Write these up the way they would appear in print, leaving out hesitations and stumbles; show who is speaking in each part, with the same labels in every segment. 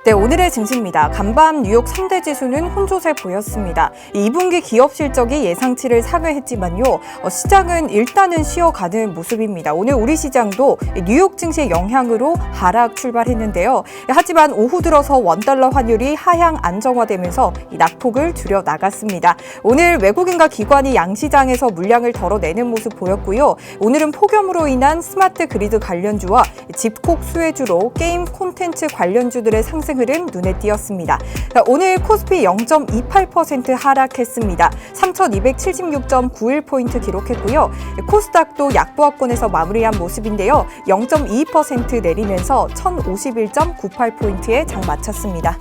Speaker 1: 네, 오늘의 증시입니다. 간밤 뉴욕 3대 지수는 혼조세 보였습니다. 2분기 기업 실적이 예상치를 상회했지만요. 시장은 일단은 쉬어가는 모습입니다. 오늘 우리 시장도 뉴욕 증시의 영향으로 하락 출발했는데요. 하지만 오후 들어서 원달러 환율이 하향 안정화되면서 낙폭을 줄여 나갔습니다. 오늘 외국인과 기관이 양시장에서 물량을 덜어내는 모습 보였고요. 오늘은 폭염으로 인한 스마트 그리드 관련주와 집콕 수혜주로 게임 콘텐츠 관련주들의 상승 흐름 눈에 띄었습니다. 오늘 코스피 0.28% 하락했습니다. 3,276.91포인트 기록했고요. 코스닥도 약보합권에서 마무리한 모습인데요. 0.22% 내리면서 1,051.98포인트에 장 마쳤습니다.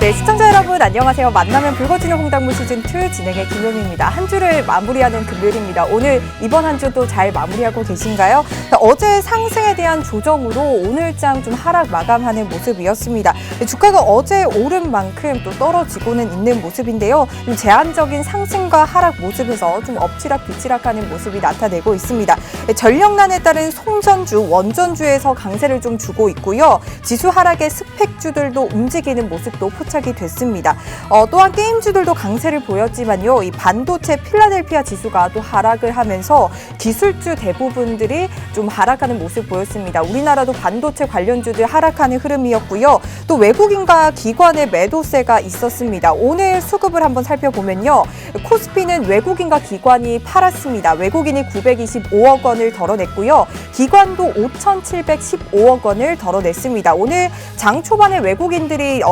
Speaker 1: 네, 시청자 여러분 안녕하세요. 만나면 붉어지는 홍당무 시즌2 진행의 김용입니다. 한 주를 마무리하는 금요일입니다. 오늘 이번 한 주도 잘 마무리하고 계신가요? 어제 상승에 대한 조정으로 오늘장 좀 하락 마감하는 모습이었습니다. 주가가 어제 오른 만큼 또 떨어지고는 있는 모습인데요. 좀 제한적인 상승과 하락 모습에서 좀 엎치락 뒤치락하는 모습이 나타내고 있습니다. 전력난에 따른 송전주, 원전주에서 강세를 좀 주고 있고요. 지수 하락의 스펙주들도 움직이는 모습도 포착이 됐습니다. 또한 게임주들도 강세를 보였지만요. 이 반도체 필라델피아 지수가 또 하락을 하면서 기술주 대부분들이 좀 하락하는 모습 보였습니다. 우리나라도 반도체 관련주들 하락하는 흐름이었고요. 또 외국인과 기관의 매도세가 있었습니다. 오늘 수급을 한번 살펴보면요. 코스피는 외국인과 기관이 팔았습니다. 외국인이 925억 원을 덜어냈고요. 기관도 5,715억 원을 덜어냈습니다. 오늘 장 초반에 외국인들이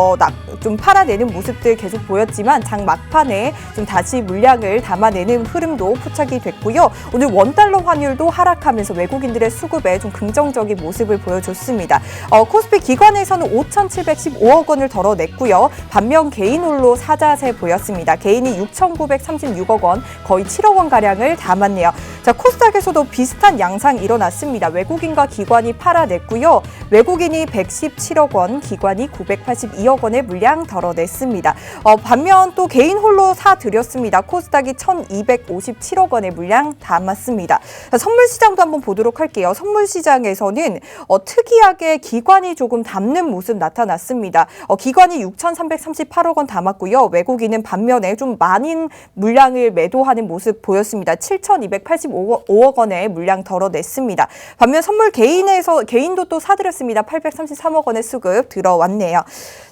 Speaker 1: 좀 팔아내는 모습들 계속 보였지만 장 막판에 좀 다시 물량을 담아내는 흐름도 포착이 됐고요. 오늘 원달러 환율도 하락하면서 외국인들의 수급에 좀 긍정적인 모습을 보여줬습니다. 코스피 기관에서는 5,715억 원을 덜어냈고요. 반면 개인 홀로 사자세 보였습니다. 개인이 6,936억 원, 거의 7억 원가량을 담았네요. 자, 코스닥에서도 비슷한 양상이 일어났습니다. 외국인과 기관이 팔아냈고요. 외국인이 117억 원, 기관이 982억 원의 물량 덜어냈습니다. 반면 또 개인 홀로 사들였습니다. 코스닥이 1,257억 원의 물량 담았습니다. 자, 선물 시장도 한번 보도록 할게요. 선물 시장에서는 특이하게 기관이 조금 담는 모습 나타났습니다. 기관이 6,338억 원 담았고요. 외국인은 반면에 좀 많은 물량을 매도하는 모습 보였습니다. 7,285억 원의 물량 덜어냈습니다. 반면 선물 개인도 또 사들였습니다. 833억 원의 수급 들어왔네요.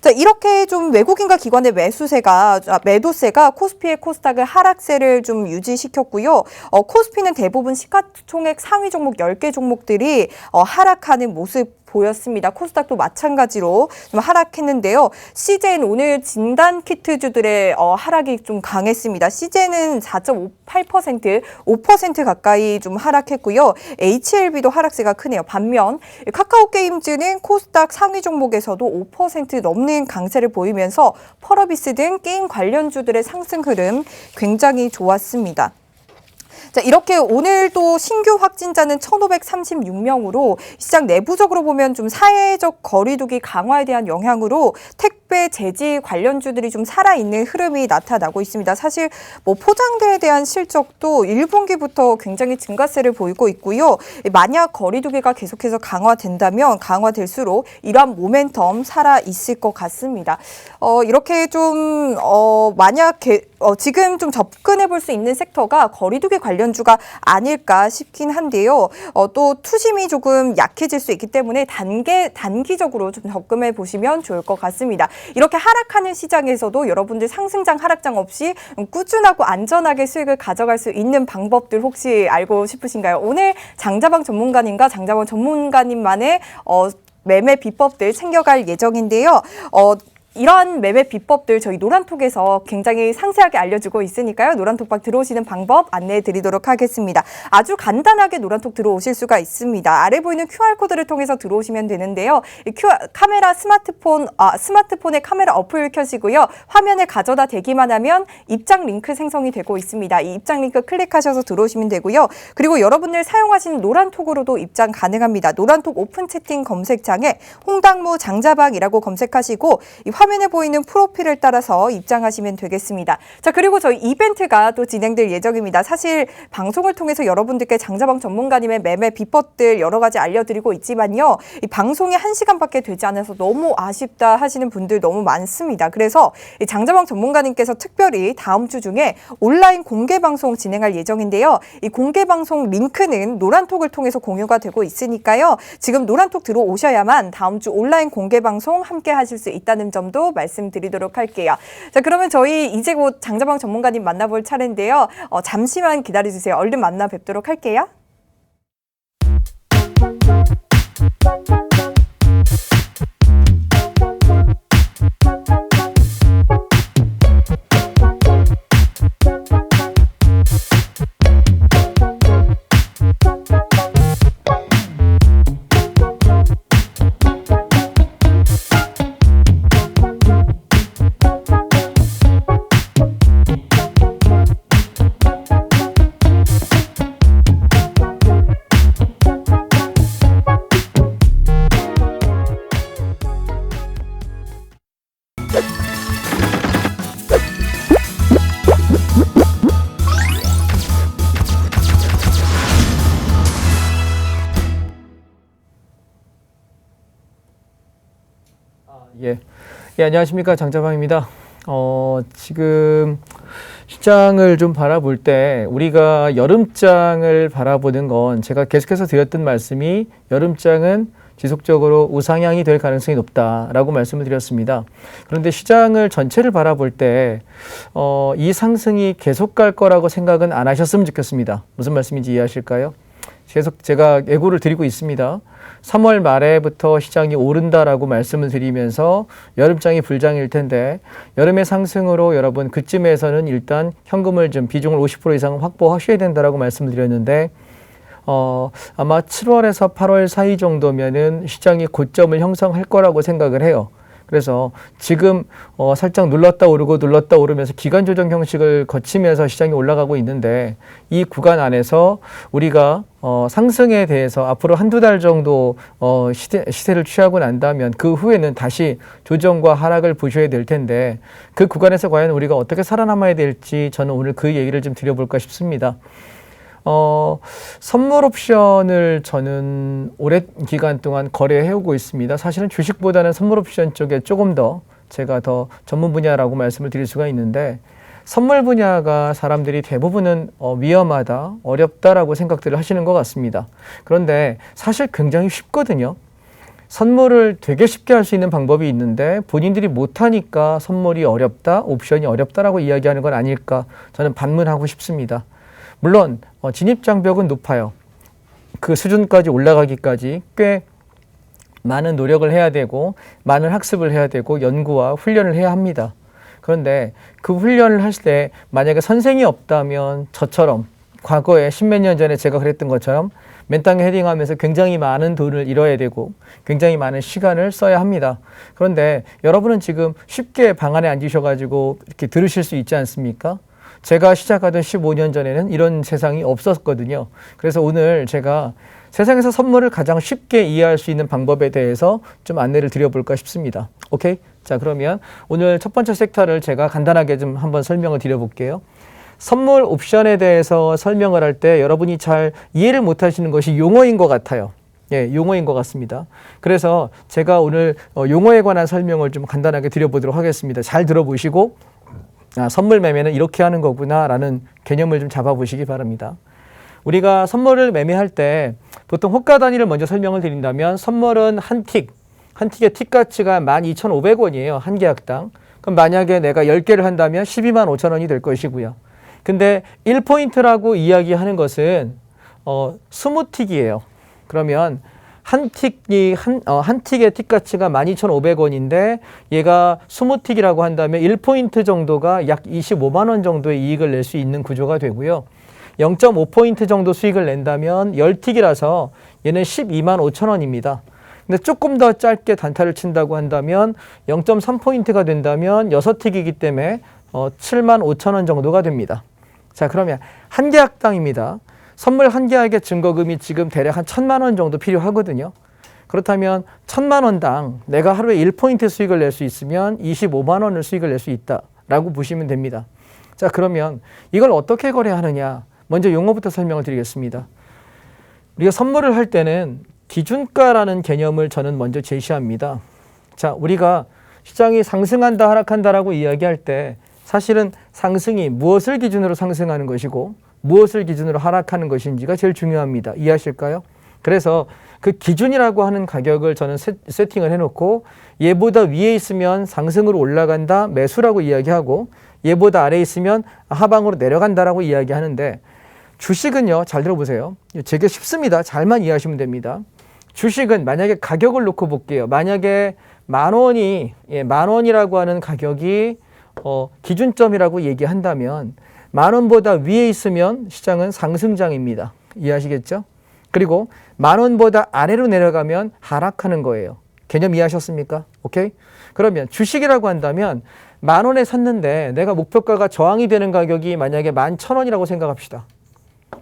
Speaker 1: 자, 이렇게 좀 외국인과 기관의 매도세가 코스피의 코스닥을 하락세를 좀 유지시켰고요. 코스피는 대부분 시가총액 상위 종목 10개 종목들이 하락하는 모습 보였습니다. 코스닥도 마찬가지로 좀 하락했는데요. CJ는 오늘 진단키트주들의 하락이 좀 강했습니다. CJ는 4.58%, 5% 가까이 좀 하락했고요. HLB도 하락세가 크네요. 반면 카카오게임즈는 코스닥 상위 종목에서도 5% 넘는 강세를 보이면서 펄어비스 등 게임 관련주들의 상승 흐름 굉장히 좋았습니다. 자, 이렇게 오늘도 신규 확진자는 1,536명으로 시장 내부적으로 보면 좀 사회적 거리두기 강화에 대한 영향으로 택배, 제지 관련주들이 좀 살아있는 흐름이 나타나고 있습니다. 사실 포장재에 대한 실적도 1분기부터 굉장히 증가세를 보이고 있고요. 만약 거리두기가 계속해서 강화된다면 강화될수록 이러한 모멘텀 살아있을 것 같습니다. 이렇게 좀 만약 지금 좀 접근해 볼 수 있는 섹터가 거리두기 관련주가 아닐까 싶긴 한데요. 또 투심이 조금 약해질 수 있기 때문에 단기적으로 좀 접근해 보시면 좋을 것 같습니다. 이렇게 하락하는 시장에서도 여러분들 상승장 하락장 없이 꾸준하고 안전하게 수익을 가져갈 수 있는 방법들 혹시 알고 싶으신가요? 오늘 장자방 전문가님만의 매매 비법들 챙겨갈 예정인데요. 이러한 매매 비법들 저희 노란톡에서 굉장히 상세하게 알려주고 있으니까요. 노란톡방 들어오시는 방법 안내해 드리도록 하겠습니다. 아주 간단하게 노란톡 들어오실 수가 있습니다. 아래 보이는 QR코드를 통해서 들어오시면 되는데요. 스마트폰에 카메라 어플 켜시고요. 화면에 가져다 대기만 하면 입장 링크 생성이 되고 있습니다. 이 입장 링크 클릭하셔서 들어오시면 되고요. 그리고 여러분들 사용하시는 노란톡으로도 입장 가능합니다. 노란톡 오픈 채팅 검색창에 홍당무 장자방이라고 검색하시고 이 화면에 보이는 프로필을 따라서 입장하시면 되겠습니다. 자, 그리고 저희 이벤트가 또 진행될 예정입니다. 사실 방송을 통해서 여러분들께 장자방 전문가님의 매매 비법들 여러 가지 알려드리고 있지만요. 이 방송이 1시간밖에 되지 않아서 너무 아쉽다 하시는 분들 너무 많습니다. 그래서 이 장자방 전문가님께서 특별히 다음 주 중에 온라인 공개 방송 진행할 예정인데요. 이 공개 방송 링크는 노란톡을 통해서 공유가 되고 있으니까요. 지금 노란톡 들어오셔야만 다음 주 온라인 공개 방송 함께 하실 수 있다는 점도 말씀드리도록 할게요. 자, 그러면 저희 이제 곧 장자방 전문가님 만나볼 차례인데요. 잠시만 기다려주세요. 얼른 만나 뵙도록 할게요.
Speaker 2: 예, 안녕하십니까. 장자방입니다. 지금 시장을 좀 바라볼 때 우리가 여름장을 바라보는 건 제가 계속해서 드렸던 말씀이 여름장은 지속적으로 우상향이 될 가능성이 높다라고 말씀을 드렸습니다. 그런데 시장을 전체를 바라볼 때 이 상승이 계속 갈 거라고 생각은 안 하셨으면 좋겠습니다. 무슨 말씀인지 이해하실까요? 계속 제가 예고를 드리고 있습니다. 3월 말에부터 시장이 오른다라고 말씀을 드리면서 여름장이 불장일 텐데 여름의 상승으로 여러분 그쯤에서는 일단 현금을 좀 비중을 50% 이상 확보하셔야 된다라고 말씀을 드렸는데 아마 7월에서 8월 사이 정도면은 시장이 고점을 형성할 거라고 생각을 해요. 그래서 지금 살짝 눌렀다 오르고 눌렀다 오르면서 기간 조정 형식을 거치면서 시장이 올라가고 있는데 이 구간 안에서 우리가 상승에 대해서 앞으로 한두 달 정도 시세를 취하고 난다면 그 후에는 다시 조정과 하락을 보셔야 될 텐데 그 구간에서 과연 우리가 어떻게 살아남아야 될지 저는 오늘 그 얘기를 좀 드려볼까 싶습니다. 선물 옵션을 저는 오랜 기간 동안 거래해오고 있습니다. 사실은 주식보다는 선물 옵션 쪽에 조금 더 제가 더 전문 분야라고 말씀을 드릴 수가 있는데 선물 분야가 사람들이 대부분은 위험하다, 어렵다라고 생각들을 하시는 것 같습니다. 그런데 사실 굉장히 쉽거든요. 선물을 되게 쉽게 할 수 있는 방법이 있는데 본인들이 못하니까 선물이 어렵다, 옵션이 어렵다라고 이야기하는 건 아닐까 저는 반문하고 싶습니다. 물론 진입장벽은 높아요. 그 수준까지 올라가기까지 꽤 많은 노력을 해야 되고 많은 학습을 해야 되고 연구와 훈련을 해야 합니다. 그런데 그 훈련을 할 때 만약에 선생이 없다면 저처럼 과거에 십몇 년 전에 제가 그랬던 것처럼 맨 땅에 헤딩하면서 굉장히 많은 돈을 잃어야 되고 굉장히 많은 시간을 써야 합니다. 그런데 여러분은 지금 쉽게 방 안에 앉으셔가지고 이렇게 들으실 수 있지 않습니까? 제가 시작하던 15년 전에는 이런 세상이 없었거든요. 그래서 오늘 제가 세상에서 선물을 가장 쉽게 이해할 수 있는 방법에 대해서 좀 안내를 드려볼까 싶습니다. 오케이? 자, 그러면 오늘 첫 번째 섹터를 제가 간단하게 좀 한번 설명을 드려볼게요. 선물 옵션에 대해서 설명을 할 때 여러분이 잘 이해를 못 하시는 것이 용어인 것 같아요. 예, 용어인 것 같습니다. 그래서 제가 오늘 용어에 관한 설명을 좀 간단하게 드려보도록 하겠습니다. 잘 들어보시고 선물 매매는 이렇게 하는 거구나 라는 개념을 좀 잡아보시기 바랍니다. 우리가 선물을 매매할 때 보통 호가 단위를 먼저 설명을 드린다면 선물은 한 틱의 틱 가치가 12,500원이에요. 한 계약당. 그럼 만약에 내가 10개를 한다면 125,000원이 5천원이 될 것이고요. 근데 1포인트라고 이야기하는 것은 20틱이에요. 그러면 한 틱의 틱 가치가 12,500원인데 얘가 20틱이라고 한다면 1포인트 정도가 약 25만 원 정도의 이익을 낼 수 있는 구조가 되고요. 0.5포인트 정도 수익을 낸다면 10틱이라서 얘는 12만 5천 원입니다. 근데 조금 더 짧게 단타를 친다고 한다면 0.3포인트가 된다면 6틱이기 때문에 7만 5천 원 정도가 됩니다. 자, 그러면 한 계약당입니다. 선물 한 계약의 증거금이 지금 대략 한 1,000만 원 정도 필요하거든요. 그렇다면 1,000만 원당 내가 하루에 1포인트 수익을 낼 수 있으면 25만 원을 수익을 낼 수 있다라고 보시면 됩니다. 자, 그러면 이걸 어떻게 거래하느냐? 먼저 용어부터 설명을 드리겠습니다. 우리가 선물을 할 때는 기준가라는 개념을 저는 먼저 제시합니다. 자, 우리가 시장이 상승한다, 하락한다라고 이야기할 때 사실은 상승이 무엇을 기준으로 상승하는 것이고 무엇을 기준으로 하락하는 것인지가 제일 중요합니다. 이해하실까요? 그래서 그 기준이라고 하는 가격을 저는 세팅을 해놓고 얘보다 위에 있으면 상승으로 올라간다, 매수라고 이야기하고 얘보다 아래에 있으면 하방으로 내려간다라고 이야기하는데 주식은요, 잘 들어보세요. 되게 쉽습니다. 잘만 이해하시면 됩니다. 주식은 만약에 가격을 놓고 볼게요. 만약에 만 원이라고 하는 가격이 기준점이라고 얘기한다면 만 원보다 위에 있으면 시장은 상승장입니다. 이해하시겠죠? 그리고 만 원보다 아래로 내려가면 하락하는 거예요. 개념 이해하셨습니까? 오케이? 그러면 주식이라고 한다면 만 원에 샀는데 내가 목표가가 저항이 되는 가격이 만약에 11,000원이라고 생각합시다.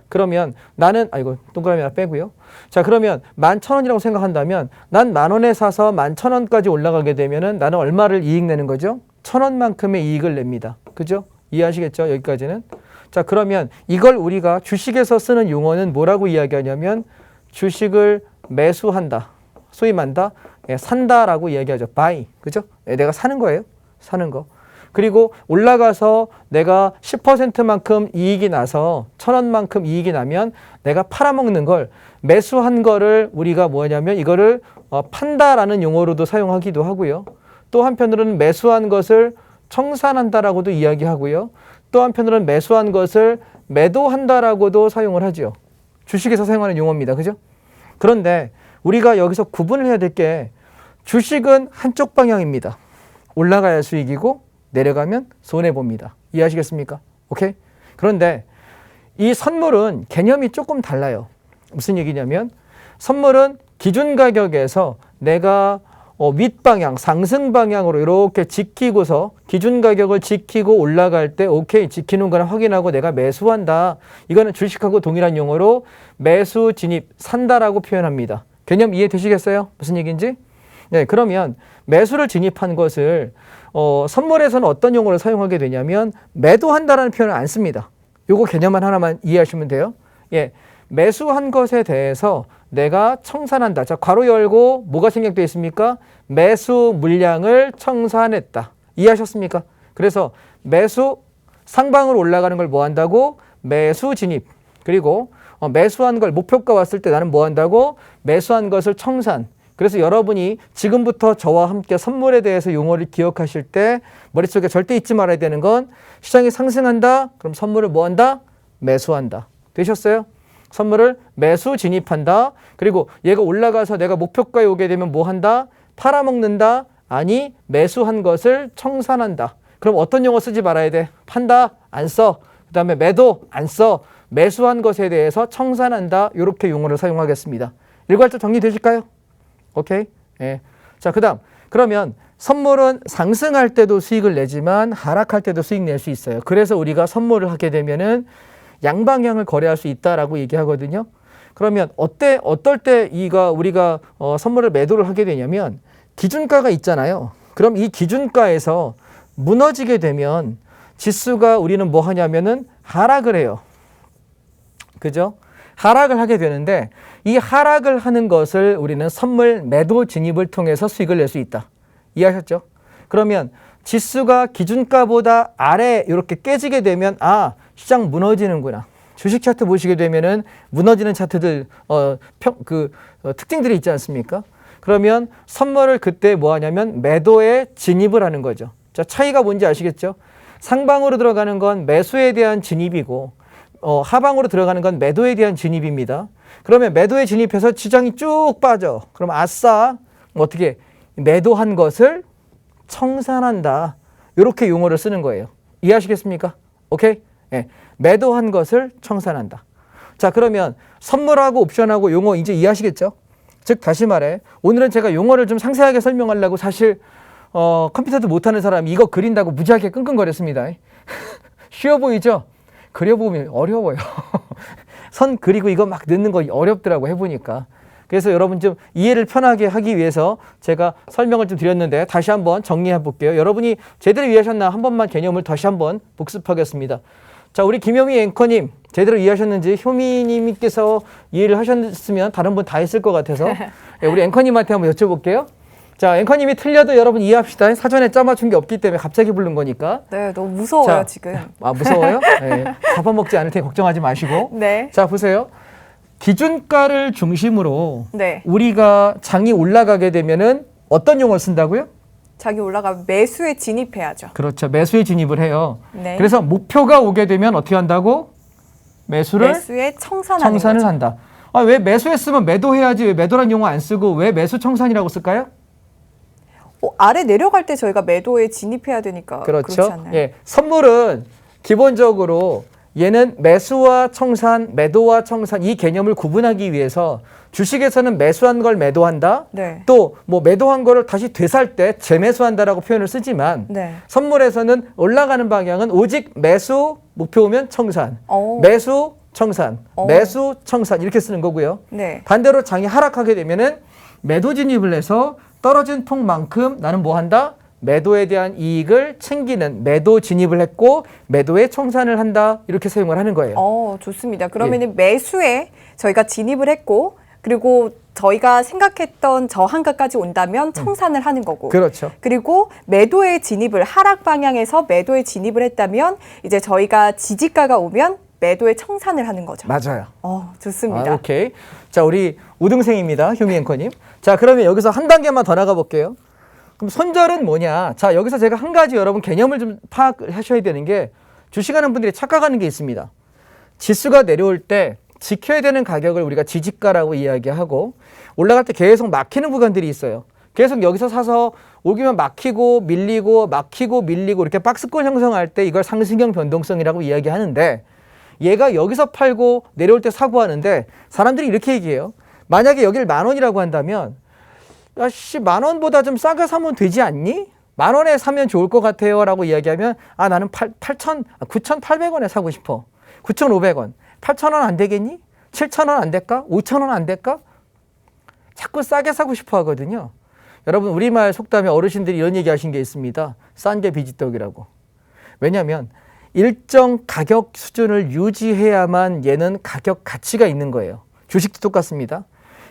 Speaker 2: 그러면 나는 동그라미 하나 빼고요. 자, 그러면 11,000원이라고 생각한다면 난 만 원에 사서 11,000원까지 올라가게 되면은 나는 얼마를 이익 내는 거죠? 1,000원만큼의 이익을 냅니다. 그죠? 이해하시겠죠? 여기까지는. 자, 그러면 이걸 우리가 주식에서 쓰는 용어는 뭐라고 이야기하냐면 주식을 매수한다, 수입한다, 산다라고 이야기하죠. buy. 그죠? 내가 사는 거예요. 사는 거. 그리고 올라가서 내가 10%만큼 이익이 나서 1,000원만큼 이익이 나면 내가 팔아먹는 걸 매수한 거를 우리가 뭐냐면 이거를 판다라는 용어로도 사용하기도 하고요. 또 한편으로는 매수한 것을 청산한다라고도 이야기하고요. 또 한편으로는 매수한 것을 매도한다라고도 사용을 하죠. 주식에서 사용하는 용어입니다. 그죠? 그런데 우리가 여기서 구분을 해야 될 게 주식은 한쪽 방향입니다. 올라가야 수익이고 내려가면 손해봅니다. 이해하시겠습니까? 오케이? 그런데 이 선물은 개념이 조금 달라요. 무슨 얘기냐면 선물은 기준 가격에서 내가 윗방향, 상승 방향으로 이렇게 지키고서 기준 가격을 지키고 올라갈 때 오케이, 지키는 거나 확인하고 내가 매수한다. 이거는 주식하고 동일한 용어로 매수 진입, 산다라고 표현합니다. 개념 이해되시겠어요? 무슨 얘기인지? 네, 그러면 매수를 진입한 것을 선물에서는 어떤 용어를 사용하게 되냐면 매도한다라는 표현을 안 씁니다. 요거 개념만 하나만 이해하시면 돼요. 예, 매수한 것에 대해서 내가 청산한다. 자, 괄호 열고 뭐가 생략되어 있습니까? 매수 물량을 청산했다. 이해하셨습니까? 그래서 매수 상방으로 올라가는 걸 뭐 한다고? 매수 진입. 그리고 매수한 걸 목표가 왔을 때 나는 뭐 한다고? 매수한 것을 청산. 그래서 여러분이 지금부터 저와 함께 선물에 대해서 용어를 기억하실 때 머릿속에 절대 잊지 말아야 되는 건 시장이 상승한다? 그럼 선물을 뭐 한다? 매수한다. 되셨어요? 선물을 매수 진입한다. 그리고 얘가 올라가서 내가 목표가에 오게 되면 뭐 한다? 팔아먹는다. 아니, 매수한 것을 청산한다. 그럼 어떤 용어 쓰지 말아야 돼? 판다? 안 써. 그 다음에 매도? 안 써. 매수한 것에 대해서 청산한다. 이렇게 용어를 사용하겠습니다. 일괄적 정리되실까요? 오케이? 예. 자, 그러면 선물은 상승할 때도 수익을 내지만 하락할 때도 수익 낼 수 있어요. 그래서 우리가 선물을 하게 되면은 양방향을 거래할 수 있다라고 얘기하거든요. 그러면 어떨 때 우리가 선물을 매도를 하게 되냐면 기준가가 있잖아요. 그럼 이 기준가에서 무너지게 되면 지수가 우리는 뭐 하냐면은 하락을 해요. 그죠? 하락을 하게 되는데 이 하락을 하는 것을 우리는 선물 매도 진입을 통해서 수익을 낼 수 있다. 이해하셨죠? 그러면 지수가 기준가보다 아래 이렇게 깨지게 되면 시장 무너지는구나. 주식 차트 보시게 되면은 무너지는 차트들 특징들이 있지 않습니까? 그러면 선물을 그때 뭐 하냐면 매도에 진입을 하는 거죠. 자, 차이가 뭔지 아시겠죠? 상방으로 들어가는 건 매수에 대한 진입이고 하방으로 들어가는 건 매도에 대한 진입입니다. 그러면 매도에 진입해서 시장이 쭉 빠져. 그럼 아싸, 어떻게 매도한 것을 청산한다. 이렇게 용어를 쓰는 거예요. 이해하시겠습니까? 오케이? 네. 매도한 것을 청산한다. 자, 그러면 선물하고 옵션하고 용어 이제 이해하시겠죠? 즉 다시 말해 오늘은 제가 용어를 좀 상세하게 설명하려고 사실 컴퓨터도 못하는 사람이 이거 그린다고 무지하게 끙끙거렸습니다. 쉬워 보이죠? 그려보면 어려워요. 선 그리고 이거 막 넣는 거 어렵더라고 해보니까. 그래서 여러분 좀 이해를 편하게 하기 위해서 제가 설명을 좀 드렸는데 다시 한번 정리해 볼게요. 여러분이 제대로 이해하셨나 한 번만 개념을 다시 한번 복습하겠습니다. 자, 우리 김효미 앵커님 제대로 이해하셨는지 효미님께서 이해를 하셨으면 다른 분 다 했을 것 같아서 우리 앵커님한테 한번 여쭤볼게요. 자, 앵커님이 틀려도 여러분 이해합시다. 사전에 짜맞춘 게 없기 때문에 갑자기 부른 거니까.
Speaker 1: 네, 너무 무서워요,
Speaker 2: 자,
Speaker 1: 지금.
Speaker 2: 아, 무서워요? 네, 잡아먹지 않을 테니 걱정하지 마시고.
Speaker 1: 네.
Speaker 2: 자, 보세요. 기준가를 중심으로
Speaker 1: 네.
Speaker 2: 우리가 장이 올라가게 되면은 어떤 용어를 쓴다고요?
Speaker 1: 장이 올라가면 매수에 진입해야죠.
Speaker 2: 그렇죠. 매수에 진입을 해요.
Speaker 1: 네.
Speaker 2: 그래서 목표가 오게 되면 어떻게 한다고? 매수를
Speaker 1: 매수에 청산하는
Speaker 2: 청산을
Speaker 1: 거죠.
Speaker 2: 한다. 아, 왜 매수했으면 매도해야지 왜 매도란 용어 안 쓰고 왜 매수 청산이라고 쓸까요?
Speaker 1: 아래 내려갈 때 저희가 매도에 진입해야 되니까 그렇지
Speaker 2: 그렇죠.
Speaker 1: 않나요?
Speaker 2: 예, 선물은 기본적으로 얘는 매수와 청산, 매도와 청산 이 개념을 구분하기 위해서 주식에서는 매수한 걸 매도한다.
Speaker 1: 네.
Speaker 2: 또 뭐 매도한 거를 다시 되살 때 재매수한다라고 표현을 쓰지만
Speaker 1: 네.
Speaker 2: 선물에서는 올라가는 방향은 오직 매수 목표 오면 청산,
Speaker 1: 오.
Speaker 2: 매수 청산,
Speaker 1: 오.
Speaker 2: 매수 청산 이렇게 쓰는 거고요.
Speaker 1: 네.
Speaker 2: 반대로 장이 하락하게 되면은 매도 진입을 해서 떨어진 폭만큼 나는 뭐 한다? 매도에 대한 이익을 챙기는 매도 진입을 했고 매도에 청산을 한다 이렇게 사용을 하는 거예요.
Speaker 1: 좋습니다. 그러면은 매수에 저희가 진입을 했고 그리고 저희가 생각했던 저한가까지 온다면 청산을 하는 거고.
Speaker 2: 그렇죠.
Speaker 1: 그리고 매도에 진입을 하락 방향에서 매도에 진입을 했다면 이제 저희가 지지가가 오면 매도에 청산을 하는 거죠.
Speaker 2: 맞아요.
Speaker 1: 좋습니다.
Speaker 2: 아, 오케이. 자, 우리 우등생입니다. 효미 앵커님. 자, 그러면 여기서 한 단계만 더 나가 볼게요. 그럼 손절은 뭐냐? 자, 여기서 제가 한 가지 여러분 개념을 좀 파악하셔야 되는 게 주식하는 분들이 착각하는 게 있습니다. 지수가 내려올 때 지켜야 되는 가격을 우리가 지지가라고 이야기하고 올라갈 때 계속 막히는 구간들이 있어요. 계속 여기서 사서 오기만 막히고 밀리고 막히고 밀리고 이렇게 박스권 형성할 때 이걸 상승형 변동성이라고 이야기하는데 얘가 여기서 팔고 내려올 때 사고 하는데 사람들이 이렇게 얘기해요. 만약에 여기를 10,000원이라고 한다면 야씨 10,000원보다 좀 싸게 사면 되지 않니? 10,000원에 사면 좋을 것 같아요 라고 이야기하면 아 나는 9,800원에 사고 싶어. 9,500원. 8,000원 안 되겠니? 7,000원 안 될까? 5,000원 안 될까? 자꾸 싸게 사고 싶어 하거든요. 여러분 우리말 속담에 어르신들이 이런 얘기 하신 게 있습니다. 싼 게 비지떡이라고. 왜냐하면 일정 가격 수준을 유지해야만 얘는 가격 가치가 있는 거예요. 주식도 똑같습니다.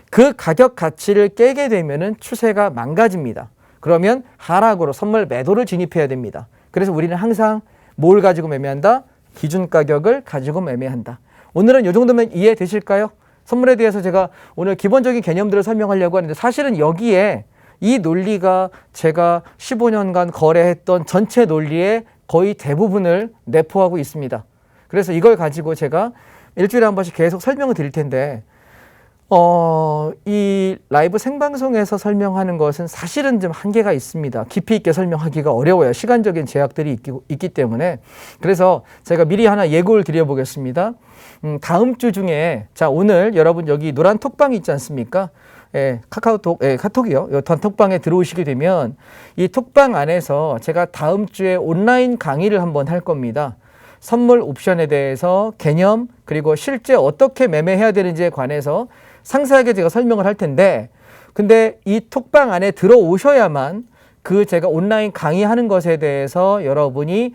Speaker 2: 그 가격 가치를 깨게 되면은 추세가 망가집니다. 그러면 하락으로 선물 매도를 진입해야 됩니다. 그래서 우리는 항상 뭘 가지고 매매한다? 기준 가격을 가지고 매매한다. 오늘은 이 정도면 이해되실까요? 선물에 대해서 제가 오늘 기본적인 개념들을 설명하려고 하는데 사실은 여기에 이 논리가 제가 15년간 거래했던 전체 논리의 거의 대부분을 내포하고 있습니다. 그래서 이걸 가지고 제가 일주일에 한 번씩 계속 설명을 드릴 텐데 이 라이브 생방송에서 설명하는 것은 사실은 좀 한계가 있습니다. 깊이 있게 설명하기가 어려워요. 시간적인 제약들이 있기 때문에. 그래서 제가 미리 하나 예고를 드려보겠습니다. 다음 주 중에 자 오늘 여러분 여기 노란 톡방이 있지 않습니까? 예, 카톡이요. 이 단톡방에 들어오시게 되면 이 톡방 안에서 제가 다음 주에 온라인 강의를 한번 할 겁니다. 선물 옵션에 대해서 개념 그리고 실제 어떻게 매매해야 되는지에 관해서 상세하게 제가 설명을 할 텐데 근데 이 톡방 안에 들어오셔야만 그 제가 온라인 강의하는 것에 대해서 여러분이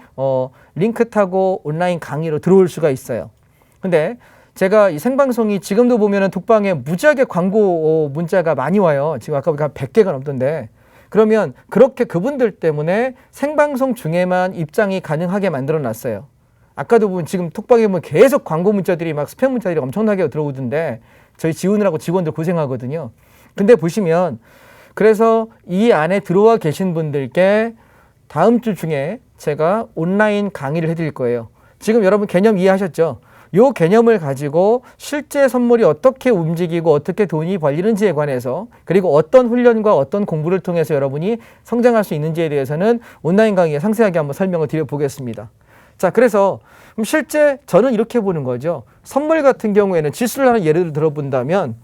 Speaker 2: 링크 타고 온라인 강의로 들어올 수가 있어요. 근데 제가 이 생방송이 지금도 보면은 톡방에 무지하게 광고 문자가 많이 와요. 지금 아까 보니까 100개가 넘던데 그러면 그렇게 그분들 때문에 생방송 중에만 입장이 가능하게 만들어 놨어요. 아까도 보면 지금 톡방에 보면 계속 광고 문자들이 막 스팸 문자들이 엄청나게 들어오던데 저희 지우느라고 직원들 고생하거든요. 근데 보시면 그래서 이 안에 들어와 계신 분들께 다음 주 중에 제가 온라인 강의를 해드릴 거예요. 지금 여러분 개념 이해하셨죠? 이 개념을 가지고 실제 선물이 어떻게 움직이고 어떻게 돈이 벌리는지에 관해서 그리고 어떤 훈련과 어떤 공부를 통해서 여러분이 성장할 수 있는지에 대해서는 온라인 강의에 상세하게 한번 설명을 드려보겠습니다. 자, 그래서 그럼 실제 저는 이렇게 보는 거죠. 선물 같은 경우에는 지수를 하나 예를 들어본다면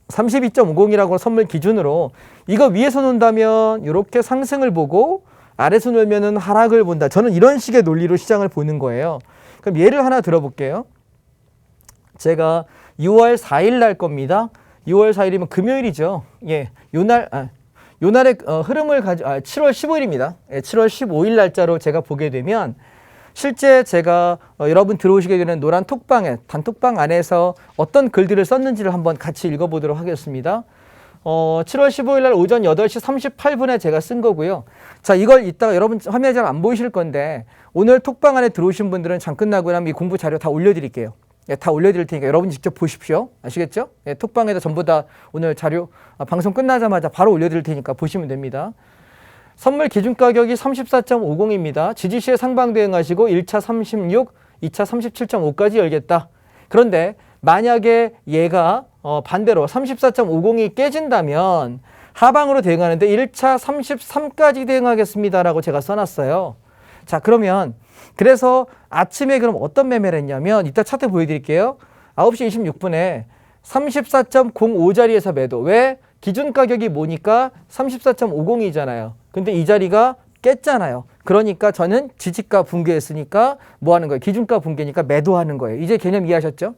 Speaker 2: 32.50이라고 선물 기준으로 이거 위에서 논다면 이렇게 상승을 보고 아래서 놀면은 하락을 본다. 저는 이런 식의 논리로 시장을 보는 거예요. 그럼 예를 하나 들어볼게요. 제가 6월 4일 날 겁니다. 2월 4일이면 금요일이죠. 예, 요날의 흐름을 7월 15일입니다. 예, 7월 15일 날짜로 제가 보게 되면 실제 제가 여러분 들어오시게 되는 노란 톡방에 단톡방 안에서 어떤 글들을 썼는지를 한번 같이 읽어보도록 하겠습니다. 7월 15일 날 오전 8시 38분에 제가 쓴 거고요. 자, 이걸 이따가 여러분 화면에 잘 안 보이실 건데 오늘 톡방 안에 들어오신 분들은 장 끝나고 나면 이 공부 자료 다 올려드릴게요. 예, 다 올려드릴 테니까 여러분 직접 보십시오. 아시겠죠? 예, 톡방에다 전부 다 오늘 자료 방송 끝나자마자 바로 올려드릴 테니까 보시면 됩니다. 선물 기준 가격이 34.50입니다. 지지시에 상방 대응하시고 1차 36, 2차 37.5까지 열겠다. 그런데 만약에 얘가 반대로 34.50이 깨진다면 하방으로 대응하는데 1차 33까지 대응하겠습니다라고 제가 써놨어요. 자, 그러면 그래서 아침에 그럼 어떤 매매를 했냐면 이따 차트 보여드릴게요. 9시 26분에 34.05자리에서 매도. 왜? 기준 가격이 뭐니까 34.50이잖아요. 근데 이 자리가 깼잖아요. 그러니까 저는 지지가 붕괴했으니까 뭐 하는 거예요? 기준가 붕괴니까 매도하는 거예요. 이제 개념 이해하셨죠?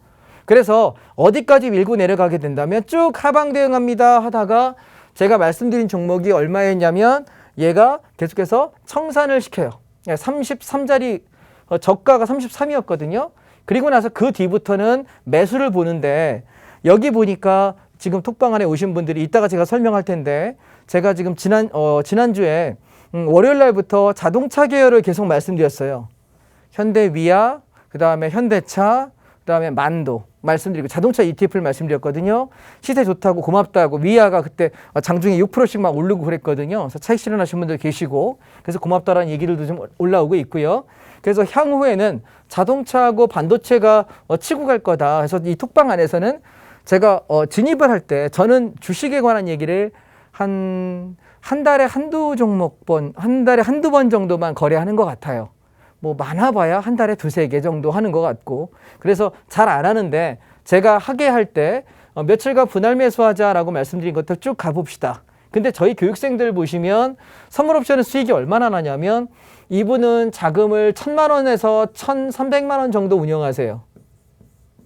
Speaker 2: 그래서 어디까지 밀고 내려가게 된다면 쭉 하방 대응합니다 하다가 제가 말씀드린 종목이 얼마였냐면 얘가 계속해서 청산을 시켜요. 33자리 저가가 33이었거든요. 그리고 나서 그 뒤부터는 매수를 보는데 여기 보니까 지금 톡방 안에 오신 분들이 이따가 제가 설명할 텐데 제가 지금 지난주에 월요일 날부터 자동차 계열을 계속 말씀드렸어요. 현대위아, 그 다음에 현대차, 그 다음에 만도 말씀드리고 자동차 ETF를 말씀드렸거든요. 시세 좋다고 고맙다고 위아가 그때 장중에 6%씩 막 오르고 그랬거든요. 그래서 차익 실현하신 분들 계시고 그래서 고맙다라는 얘기들도 좀 올라오고 있고요. 그래서 향후에는 자동차하고 반도체가 치고 갈 거다. 그래서 이 톡방 안에서는 제가 진입을 할 때 저는 주식에 관한 얘기를 한 달에 한두 번 정도만 거래하는 것 같아요. 뭐 많아봐야 한 달에 2-3개 정도 하는 것 같고 그래서 잘 안 하는데 제가 하게 할 때 며칠간 분할 매수하자라고 말씀드린 것들 쭉 가봅시다. 근데 저희 교육생들 보시면 선물옵션은 수익이 얼마나 나냐면 이분은 자금을 1,000만 원에서 1,300만 원 정도 운영하세요.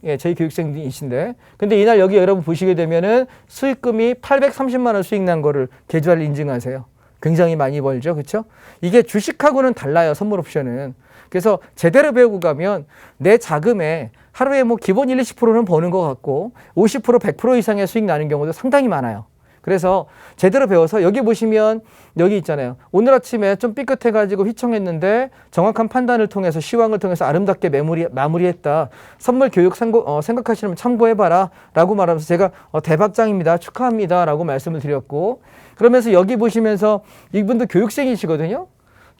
Speaker 2: 예, 저희 교육생이신데 근데 이날 여기 여러분 보시게 되면은 수익금이 830만 원 수익 난 거를 계좌를 인증하세요. 굉장히 많이 벌죠. 그렇죠? 이게 주식하고는 달라요. 선물옵션은. 그래서 제대로 배우고 가면 내 자금에 하루에 뭐 기본 1-20%는 버는 것 같고 50%, 100% 이상의 수익 나는 경우도 상당히 많아요. 그래서 제대로 배워서 여기 보시면 여기 있잖아요. 오늘 아침에 좀 삐끗해가지고 휘청했는데 정확한 판단을 통해서 시황을 통해서 아름답게 마무리했다. 선물 교육 생각하시면 참고해봐라 라고 말하면서 제가 대박장입니다. 축하합니다 라고 말씀을 드렸고 그러면서 여기 보시면서 이분도 교육생이시거든요.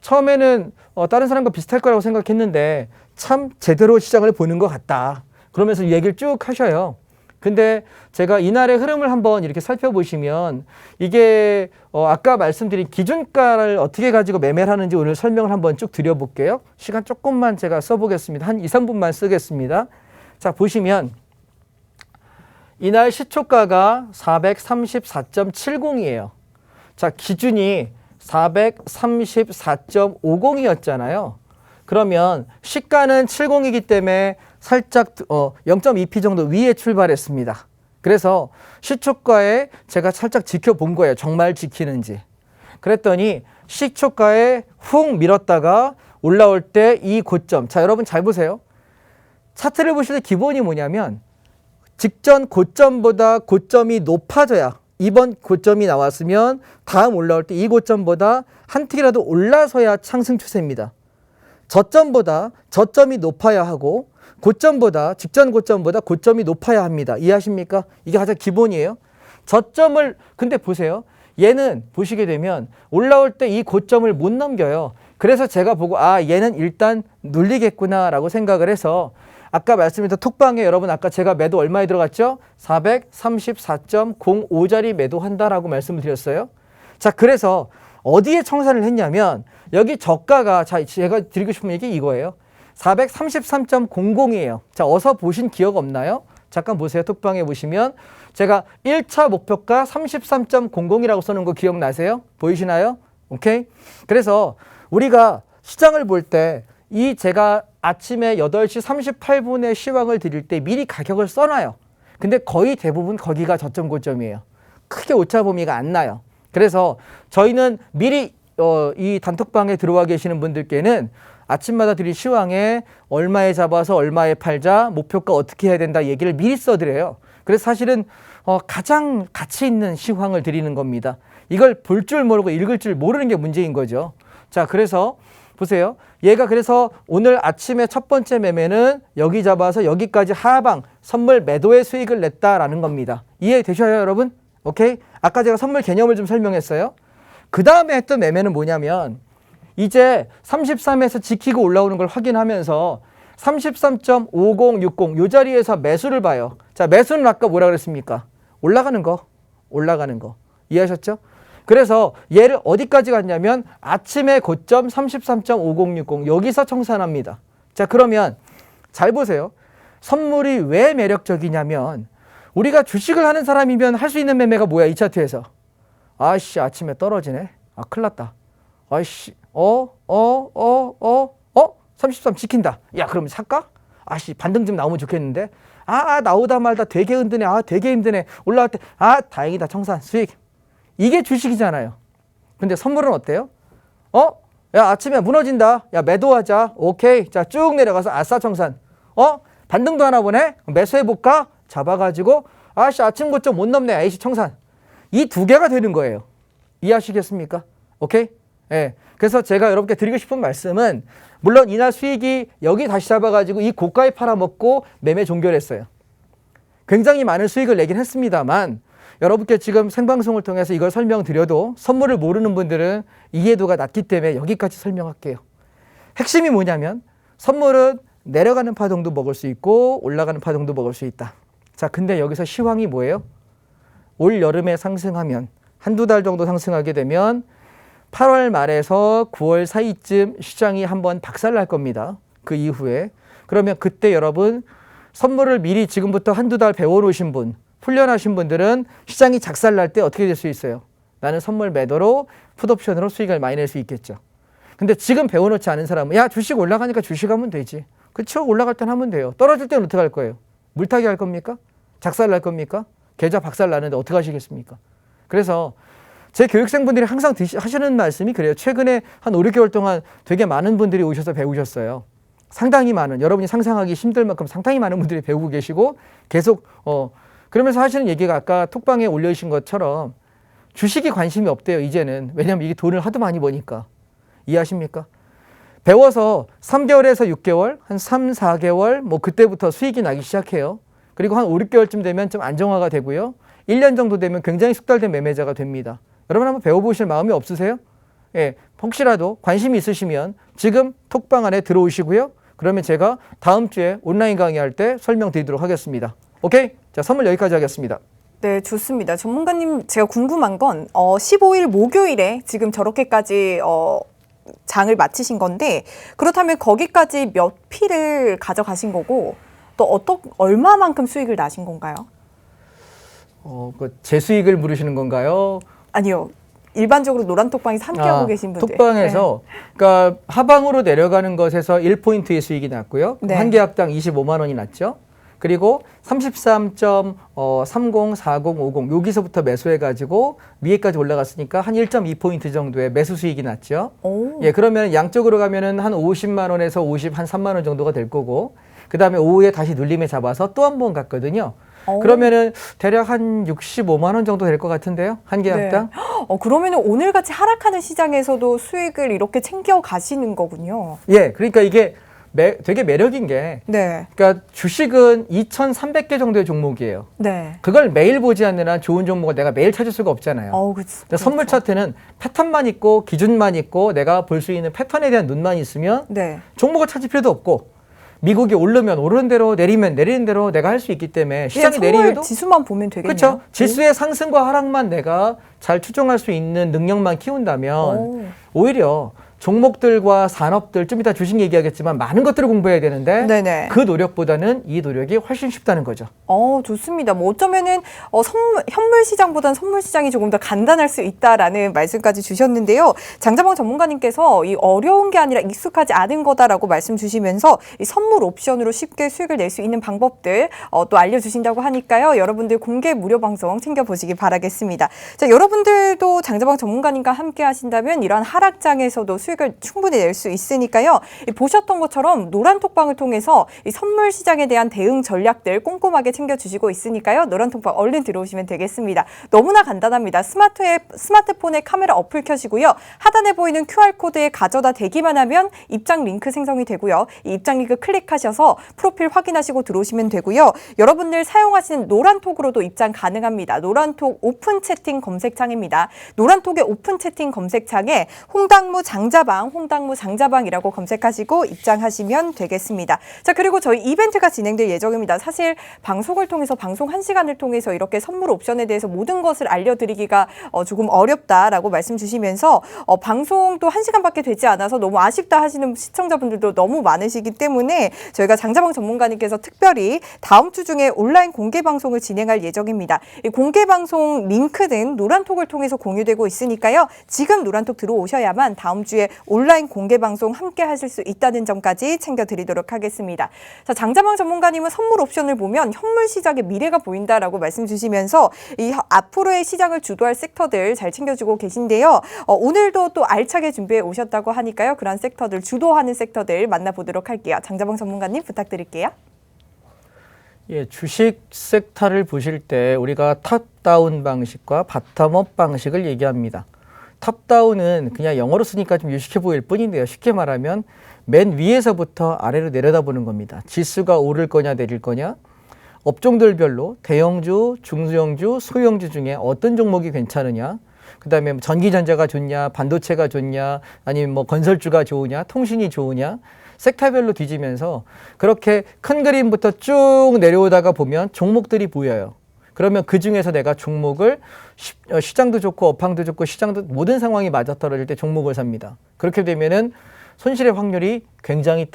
Speaker 2: 처음에는 다른 사람과 비슷할 거라고 생각했는데 참 제대로 시장을 보는 것 같다. 그러면서 얘기를 쭉 하셔요. 근데 제가 이날의 흐름을 한번 이렇게 살펴보시면 이게 아까 말씀드린 기준가를 어떻게 가지고 매매를 하는지 오늘 설명을 한번 쭉 드려볼게요. 시간 조금만 제가 써보겠습니다. 한 2-3분만 쓰겠습니다. 자, 보시면 이날 시초가가 434.70이에요. 자, 기준이 434.50이었잖아요. 그러면 시가는 70이기 때문에 살짝 0.2p 정도 위에 출발했습니다. 그래서 시초가에 제가 살짝 지켜본 거예요. 정말 지키는지. 그랬더니 시초가에 훅 밀었다가 올라올 때 이 고점. 자, 여러분 잘 보세요. 차트를 보실 때 기본이 뭐냐면 직전 고점보다 고점이 높아져야 이번 고점이 나왔으면 다음 올라올 때 이 고점보다 한 틱이라도 올라서야 상승 추세입니다. 저점이 높아야 하고 고점보다 직전 고점보다 고점이 높아야 합니다. 이해하십니까? 이게 가장 기본이에요. 저점을 근데 보세요. 얘는 보시게 되면 올라올 때 이 고점을 못 넘겨요. 그래서 제가 보고 얘는 일단 눌리겠구나라고 생각을 해서 아까 말씀드린 톡방에 여러분 아까 제가 매도 얼마에 들어갔죠? 434.05자리 매도한다라고 말씀을 드렸어요. 자, 그래서 어디에 청산을 했냐면 여기 저가가 제가 드리고 싶은 얘기 이거예요. 433.00이에요. 자, 어서 보신 기억 없나요? 잠깐 보세요. 톡방에 보시면 제가 1차 목표가 33.00이라고 써놓은 거 기억나세요? 보이시나요? 오케이? 그래서 우리가 시장을 볼 때 제가 아침에 8시 38분에 시황을 드릴 때 미리 가격을 써놔요. 근데 거의 대부분 거기가 저점 고점이에요. 크게 오차 범위가 안 나요. 그래서 저희는 미리 이 단톡방에 들어와 계시는 분들께는 아침마다 드릴 시황에 얼마에 잡아서 얼마에 팔자, 목표가 어떻게 해야 된다 얘기를 미리 써드려요. 그래서 사실은 가장 가치 있는 시황을 드리는 겁니다. 이걸 볼 줄 모르고 읽을 줄 모르는 게 문제인 거죠. 자, 그래서 보세요. 얘가 그래서 오늘 아침에 첫 번째 매매는 여기 잡아서 여기까지 하방 선물 매도의 수익을 냈다라는 겁니다. 이해되셔요, 여러분? 오케이? 아까 제가 선물 개념을 좀 설명했어요. 그 다음에 했던 매매는 뭐냐면 이제 33에서 지키고 올라오는 걸 확인하면서 33.5060 요 자리에서 매수를 봐요. 자, 매수는 아까 뭐라 그랬습니까? 올라가는 거. 이해하셨죠? 그래서 얘를 어디까지 갔냐면 아침에 고점 33.5060 여기서 청산합니다. 자, 그러면 잘 보세요. 선물이 왜 매력적이냐면 우리가 주식을 하는 사람이면 할 수 있는 매매가 뭐야? 이 차트에서. 아씨, 아침에 떨어지네. 아, 큰일 났다. 아이씨, 33 지킨다. 야, 그럼 살까? 아씨, 반등 좀 나오면 좋겠는데. 나오다 말다 되게 흔드네. 되게 힘드네. 올라갈 때, 다행이다. 청산, 수익. 이게 주식이잖아요. 근데 선물은 어때요? 야, 아침에 무너진다. 야, 매도하자. 오케이. 자, 쭉 내려가서 아싸 청산. 반등도 하나 보네. 매수해볼까? 잡아가지고, 아씨, 아침 고점 못 넘네. 아이씨, 청산. 이 두 개가 되는 거예요. 이해하시겠습니까? 오케이? 예. 그래서 제가 여러분께 드리고 싶은 말씀은 물론 이날 수익이 여기 다시 잡아가지고 이 고가에 팔아먹고 매매 종결했어요. 굉장히 많은 수익을 내긴 했습니다만 여러분께 지금 생방송을 통해서 이걸 설명드려도 선물을 모르는 분들은 이해도가 낮기 때문에 여기까지 설명할게요. 핵심이 뭐냐면 선물은 내려가는 파동도 먹을 수 있고 올라가는 파동도 먹을 수 있다. 자, 근데 여기서 시황이 뭐예요? 올 여름에 상승하면 한두 달 정도 상승하게 되면 8월 말에서 9월 사이쯤 시장이 한번 박살날 겁니다. 그 이후에. 그러면 그때 여러분 선물을 미리 지금부터 한두 달 배워놓으신 분, 훈련하신 분들은 시장이 작살날 때 어떻게 될 수 있어요? 나는 선물 매도로 풋옵션으로 수익을 많이 낼 수 있겠죠. 근데 지금 배워놓지 않은 사람은 야, 주식 올라가니까 주식하면 되지. 그렇죠? 올라갈 땐 하면 돼요. 떨어질 때는 어떻게 할 거예요? 물타기 할 겁니까? 작살날 겁니까? 계좌 박살나는데 어떻게 하시겠습니까? 그래서 제 교육생분들이 항상 하시는 말씀이 그래요. 최근에 한 5, 6개월 동안 되게 많은 분들이 오셔서 배우셨어요. 상당히 많은, 여러분이 상상하기 힘들 만큼 상당히 많은 분들이 배우고 계시고 계속 그러면서 하시는 얘기가 아까 톡방에 올려주신 것처럼 주식이 관심이 없대요, 이제는. 왜냐하면 이게 돈을 하도 많이 버니까. 이해하십니까? 배워서 3개월에서 6개월, 한 3, 4개월 뭐 그때부터 수익이 나기 시작해요. 그리고 한 5, 6개월쯤 되면 좀 안정화가 되고요. 1년 정도 되면 굉장히 숙달된 매매자가 됩니다. 여러분 한번 배워보실 마음이 없으세요? 예, 혹시라도 관심이 있으시면 지금 톡방 안에 들어오시고요. 그러면 제가 다음 주에 온라인 강의할 때 설명드리도록 하겠습니다. 오케이? 자, 선물 여기까지 하겠습니다.
Speaker 1: 네, 좋습니다. 전문가님, 제가 궁금한 건 15일 목요일에 지금 저렇게까지 장을 마치신 건데 그렇다면 거기까지 몇 피를 가져가신 거고 또 얼마만큼 수익을 나신 건가요?
Speaker 2: 제 수익을 물으시는 건가요?
Speaker 1: 아니요. 일반적으로 노란톡방에서 함께하고 계신 분들.
Speaker 2: 톡방에서 그러니까 하방으로 내려가는 것에서 1포인트의 수익이 났고요.
Speaker 1: 네.
Speaker 2: 한 계약당 25만 원이 났죠. 그리고 33.304050 여기서부터 매수해가지고 위에까지 올라갔으니까 한 1.2포인트 정도의 매수 수익이 났죠.
Speaker 1: 오.
Speaker 2: 예, 그러면 양쪽으로 가면은 한 50만 원에서 한 3만 원 정도가 될 거고 그 다음에 오후에 다시 눌림에 잡아서 또 한 번 갔거든요. 그러면은 대략 한 65만 원 정도 될 것 같은데요. 한 계약당.
Speaker 1: 네. 그러면은 오늘같이 하락하는 시장에서도 수익을 이렇게 챙겨 가시는 거군요.
Speaker 2: 예, 그러니까 이게 되게 매력인 게
Speaker 1: 네.
Speaker 2: 그러니까 주식은 2,300개 정도의 종목이에요.
Speaker 1: 네.
Speaker 2: 그걸 매일 보지 않는 한 좋은 종목을 내가 매일 찾을 수가 없잖아요.
Speaker 1: 그렇죠.
Speaker 2: 선물 차트는 패턴만 있고 기준만 있고 내가 볼 수 있는 패턴에 대한 눈만 있으면
Speaker 1: 네.
Speaker 2: 종목을 찾을 필요도 없고 미국이 오르면 오르는 대로 내리면 내리는 대로 내가 할 수 있기 때문에 시장이 내리해도
Speaker 1: 지수만 보면 되겠네요.
Speaker 2: 그렇죠. 지수의 상승과 하락만 내가 잘 추종할 수 있는 능력만 키운다면 오히려 종목들과 산업들 좀 이따 주식 얘기하겠지만 많은 것들을 공부해야 되는데
Speaker 1: 네네.
Speaker 2: 그 노력보다는 이 노력이 훨씬 쉽다는 거죠.
Speaker 1: 좋습니다. 뭐 어쩌면은 현물 시장보다는 선물 시장이 조금 더 간단할 수 있다라는 말씀까지 주셨는데요. 장자방 전문가님께서 이 어려운 게 아니라 익숙하지 않은 거다라고 말씀 주시면서 이 선물 옵션으로 쉽게 수익을 낼 수 있는 방법들 또 알려주신다고 하니까요. 여러분들 공개 무료 방송 챙겨보시기 바라겠습니다. 자, 여러분들도 장자방 전문가님과 함께 하신다면 이러한 하락장에서도 수익을 충분히 낼 수 있으니까요. 보셨던 것처럼 노란톡방을 통해서 이 선물 시장에 대한 대응 전략들 꼼꼼하게 챙겨주시고 있으니까요. 노란톡방 얼른 들어오시면 되겠습니다. 너무나 간단합니다. 스마트폰에 카메라 어플 켜시고요. 하단에 보이는 QR코드에 가져다 대기만 하면 입장 링크 생성이 되고요. 이 입장 링크 클릭하셔서 프로필 확인하시고 들어오시면 되고요. 여러분들 사용하시는 노란톡으로도 입장 가능합니다. 노란톡 오픈 채팅 검색창입니다. 노란톡의 오픈 채팅 검색창에 홍당무 장자방이라고 검색하시고 입장하시면 되겠습니다. 자, 그리고 저희 이벤트가 진행될 예정입니다. 사실 방송을 통해서 방송 1시간을 통해서 이렇게 선물 옵션에 대해서 모든 것을 알려드리기가 조금 어렵다라고 말씀 주시면서 방송도 1시간밖에 되지 않아서 너무 아쉽다 하시는 시청자분들도 너무 많으시기 때문에 저희가 장자방 전문가님께서 특별히 다음 주 중에 온라인 공개 방송을 진행할 예정입니다. 이 공개 방송 링크는 노란톡을 통해서 공유되고 있으니까요. 지금 노란톡 들어오셔야만 다음 주에 온라인 공개 방송 함께 하실 수 있다는 점까지 챙겨드리도록 하겠습니다. 자, 장자방 전문가님은 선물 옵션을 보면 현물 시장의 미래가 보인다라고 말씀 주시면서 이 앞으로의 시장을 주도할 섹터들 잘 챙겨주고 계신데요. 오늘도 또 알차게 준비해 오셨다고 하니까요. 그런 섹터들, 주도하는 섹터들 만나보도록 할게요. 장자방 전문가님 부탁드릴게요.
Speaker 2: 예, 주식 섹터를 보실 때 우리가 탑다운 방식과 바텀업 방식을 얘기합니다. 탑다운은 그냥 영어로 쓰니까 좀 유식해 보일 뿐인데요. 쉽게 말하면 맨 위에서부터 아래로 내려다보는 겁니다. 지수가 오를 거냐 내릴 거냐, 업종들별로 대형주, 중소형주, 소형주 중에 어떤 종목이 괜찮으냐, 그 다음에 전기전자가 좋냐, 반도체가 좋냐, 아니면 뭐 건설주가 좋으냐, 통신이 좋으냐, 섹터별로 뒤지면서 그렇게 큰 그림부터 쭉 내려오다가 보면 종목들이 보여요. 그러면 그 중에서 내가 종목을 시장도 좋고 업황도 좋고 시장도 모든 상황이 맞아떨어질 때 종목을 삽니다. 그렇게 되면은 손실의 확률이 굉장히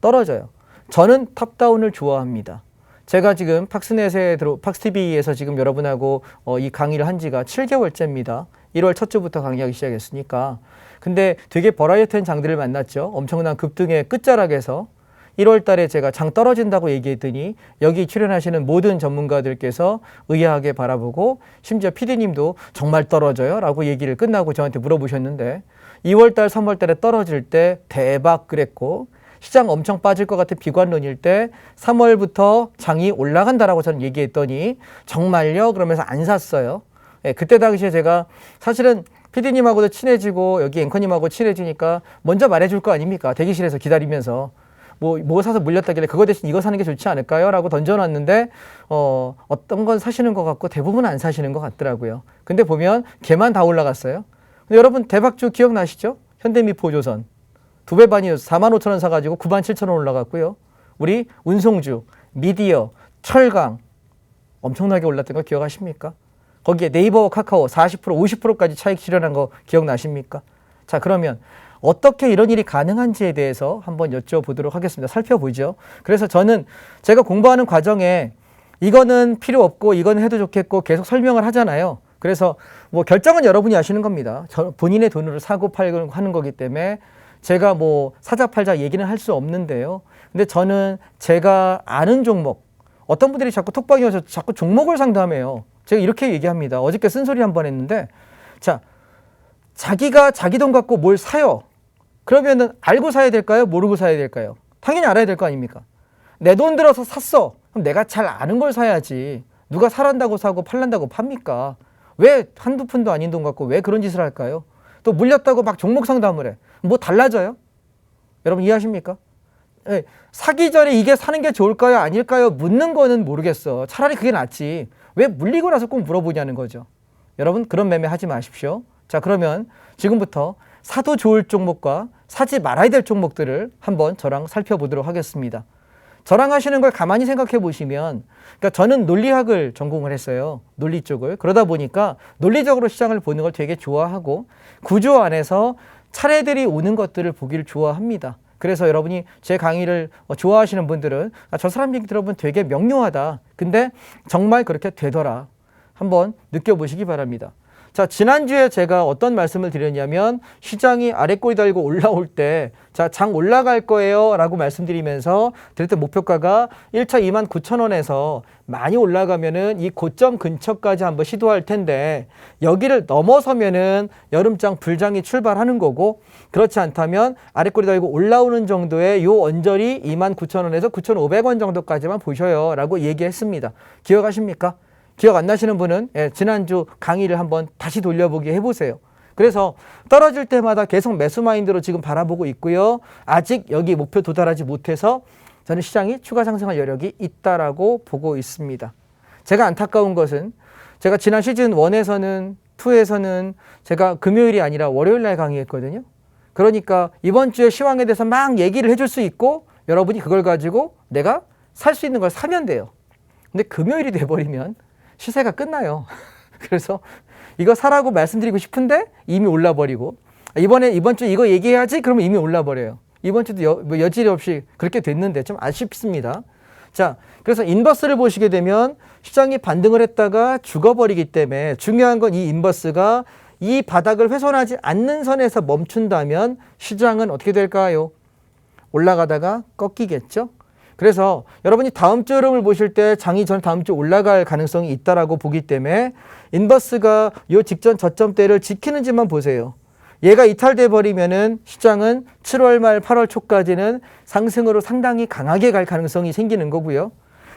Speaker 2: 떨어져요. 저는 탑다운을 좋아합니다. 제가 지금 팍스TV에서 지금 여러분하고 이 강의를 한 지가 7개월째입니다. 1월 첫 주부터 강의하기 시작했으니까. 근데 되게 버라이어티한 장들을 만났죠. 엄청난 급등의 끝자락에서 1월 달에 제가 장 떨어진다고 얘기했더니 여기 출연하시는 모든 전문가들께서 의아하게 바라보고 심지어 PD님도 정말 떨어져요? 라고 얘기를 끝나고 저한테 물어보셨는데 2월 달, 3월 달에 떨어질 때 대박 그랬고 시장 엄청 빠질 것 같은 비관론일 때 3월부터 장이 올라간다라고 저는 얘기했더니 정말요? 그러면서 안 샀어요. 예, 그때 당시에 제가 사실은 PD님하고도 친해지고 여기 앵커님하고 친해지니까 먼저 말해줄 거 아닙니까? 대기실에서 기다리면서. 뭐 사서 물렸다길래 그거 대신 이거 사는 게 좋지 않을까요? 라고 던져놨는데 어떤 건 사시는 것 같고 대부분 안 사시는 것 같더라고요. 근데 보면 걔만 다 올라갔어요. 근데 여러분 대박주 기억나시죠? 현대미포조선 2배 반이어서 45,000원 사가지고 97,000원 올라갔고요. 우리 운송주, 미디어, 철강 엄청나게 올랐던 거 기억하십니까? 거기에 네이버와 카카오 40%, 50%까지 차익 실현한 거 기억나십니까? 자, 그러면 어떻게 이런 일이 가능한지에 대해서 한번 여쭤보도록 하겠습니다. 살펴보죠. 그래서 저는 제가 공부하는 과정에 이거는 필요 없고 이건 해도 좋겠고 계속 설명을 하잖아요. 그래서 뭐 결정은 여러분이 하시는 겁니다. 본인의 돈으로 사고 팔고 하는 거기 때문에 제가 뭐 사자 팔자 얘기는 할 수 없는데요. 근데 저는 제가 아는 종목, 어떤 분들이 자꾸 톡방에 와서 자꾸 종목을 상담해요. 제가 이렇게 얘기합니다. 어저께 쓴소리 한 번 했는데, 자, 자기가 자기 돈 갖고 뭘 사요. 그러면은 알고 사야 될까요? 모르고 사야 될까요? 당연히 알아야 될 거 아닙니까? 내 돈 들어서 샀어. 그럼 내가 잘 아는 걸 사야지. 누가 사란다고 사고 팔란다고 팝니까? 왜 한두 푼도 아닌 돈 갖고 왜 그런 짓을 할까요? 또 물렸다고 막 종목 상담을 해. 뭐 달라져요? 여러분 이해하십니까? 네, 사기 전에 이게 사는 게 좋을까요? 아닐까요? 묻는 거는 모르겠어. 차라리 그게 낫지. 왜 물리고 나서 꼭 물어보냐는 거죠. 여러분 그런 매매 하지 마십시오. 자, 그러면 지금부터 사도 좋을 종목과 사지 말아야 될 종목들을 한번 저랑 살펴보도록 하겠습니다. 저랑 하시는 걸 가만히 생각해 보시면, 그러니까 저는 논리학을 전공을 했어요. 논리 쪽을. 그러다 보니까 논리적으로 시장을 보는 걸 되게 좋아하고 구조 안에서 차례들이 오는 것들을 보기를 좋아합니다. 그래서 여러분이 제 강의를 좋아하시는 분들은 저 사람 얘기 들어보면 되게 명료하다. 근데 정말 그렇게 되더라. 한번 느껴보시기 바랍니다. 자, 지난주에 제가 어떤 말씀을 드렸냐면 시장이 아래꼬리 달고 올라올 때 자, 장 올라갈 거예요 라고 말씀드리면서 드렸던 목표가가 1차 29,000원에서 많이 올라가면은 이 고점 근처까지 한번 시도할 텐데 여기를 넘어서면은 여름장 불장이 출발하는 거고 그렇지 않다면 아래꼬리 달고 올라오는 정도의 요 언저리 29,000원에서 9,500원 정도까지만 보셔요 라고 얘기했습니다. 기억하십니까? 기억 안 나시는 분은 지난주 강의를 한번 다시 돌려보기 해보세요. 그래서 떨어질 때마다 계속 매수 마인드로 지금 바라보고 있고요. 아직 여기 목표 도달하지 못해서 저는 시장이 추가 상승할 여력이 있다라고 보고 있습니다. 제가 안타까운 것은 제가 지난 시즌 1에서는 2에서는 제가 금요일이 아니라 월요일 날 강의했거든요. 그러니까 이번 주에 시황에 대해서 막 얘기를 해줄 수 있고 여러분이 그걸 가지고 내가 살 수 있는 걸 사면 돼요. 근데 금요일이 돼버리면 시세가 끝나요. 그래서 이거 사라고 말씀드리고 싶은데 이미 올라버리고 이번 주 이거 얘기해야지 그러면 이미 올라버려요. 이번 주도 여지리 없이 그렇게 됐는데 좀 아쉽습니다. 자, 그래서 인버스를 보시게 되면 시장이 반등을 했다가 죽어버리기 때문에 중요한 건 이 인버스가 이 바닥을 훼손하지 않는 선에서 멈춘다면 시장은 어떻게 될까요? 올라가다가 꺾이겠죠? 그래서 여러분이 다음 주 흐름을 보실 때 장이 전 다음 주 올라갈 가능성이 있다라고 보기 때문에 인버스가 이 직전 저점대를 지키는지만 보세요. 얘가 이탈돼 버리면은 시장은 7월 말 8월 초까지는 상승으로 상당히 강하게 갈 가능성이 생기는 거고요.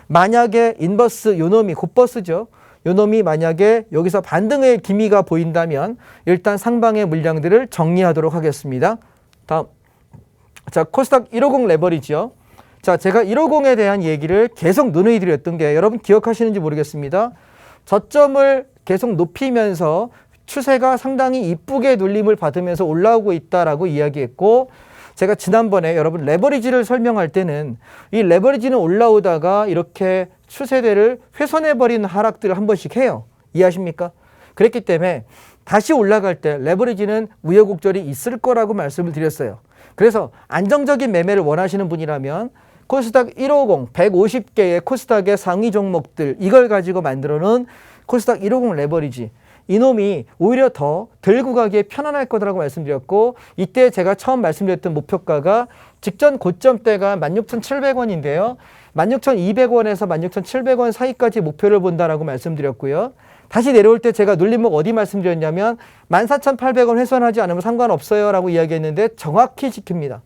Speaker 2: 만약에 인버스 요놈이 곧버스죠. 요놈이 만약에 여기서 반등의 기미가 보인다면 일단 상방의 물량들을 정리하도록 하겠습니다. 다음. 자, 코스닥 150 레버리지요. 자, 제가 150에 대한 얘기를 계속 누누이 드렸던 게 여러분 기억하시는지 모르겠습니다. 저점을 계속 높이면서 추세가 상당히 이쁘게 눌림을 받으면서 올라오고 있다라고 이야기했고 제가 지난번에 여러분 레버리지를 설명할 때는 이 레버리지는 올라오다가 이렇게 추세대를 훼손해버리는 하락들을 한 번씩 해요. 이해하십니까? 그랬기 때문에 다시 올라갈 때 레버리지는 우여곡절이 있을 거라고 말씀을 드렸어요. 그래서 안정적인 매매를 원하시는 분이라면 코스닥 150, 150개의 코스닥의 상위 종목들 이걸 가지고 만들어 놓은 코스닥 150 레버리지 이놈이 오히려 더 들고 가기에 편안할 거라고 말씀드렸고 이때 제가 처음 말씀드렸던 목표가가 직전 고점대가 16,700원인데요. 16,200원에서 16,700원 사이까지 목표를 본다라고 말씀드렸고요. 다시 내려올 때 제가 눌림목 어디 말씀드렸냐면 14,800원 훼손하지 않으면 상관없어요 라고 이야기했는데 정확히 지킵니다.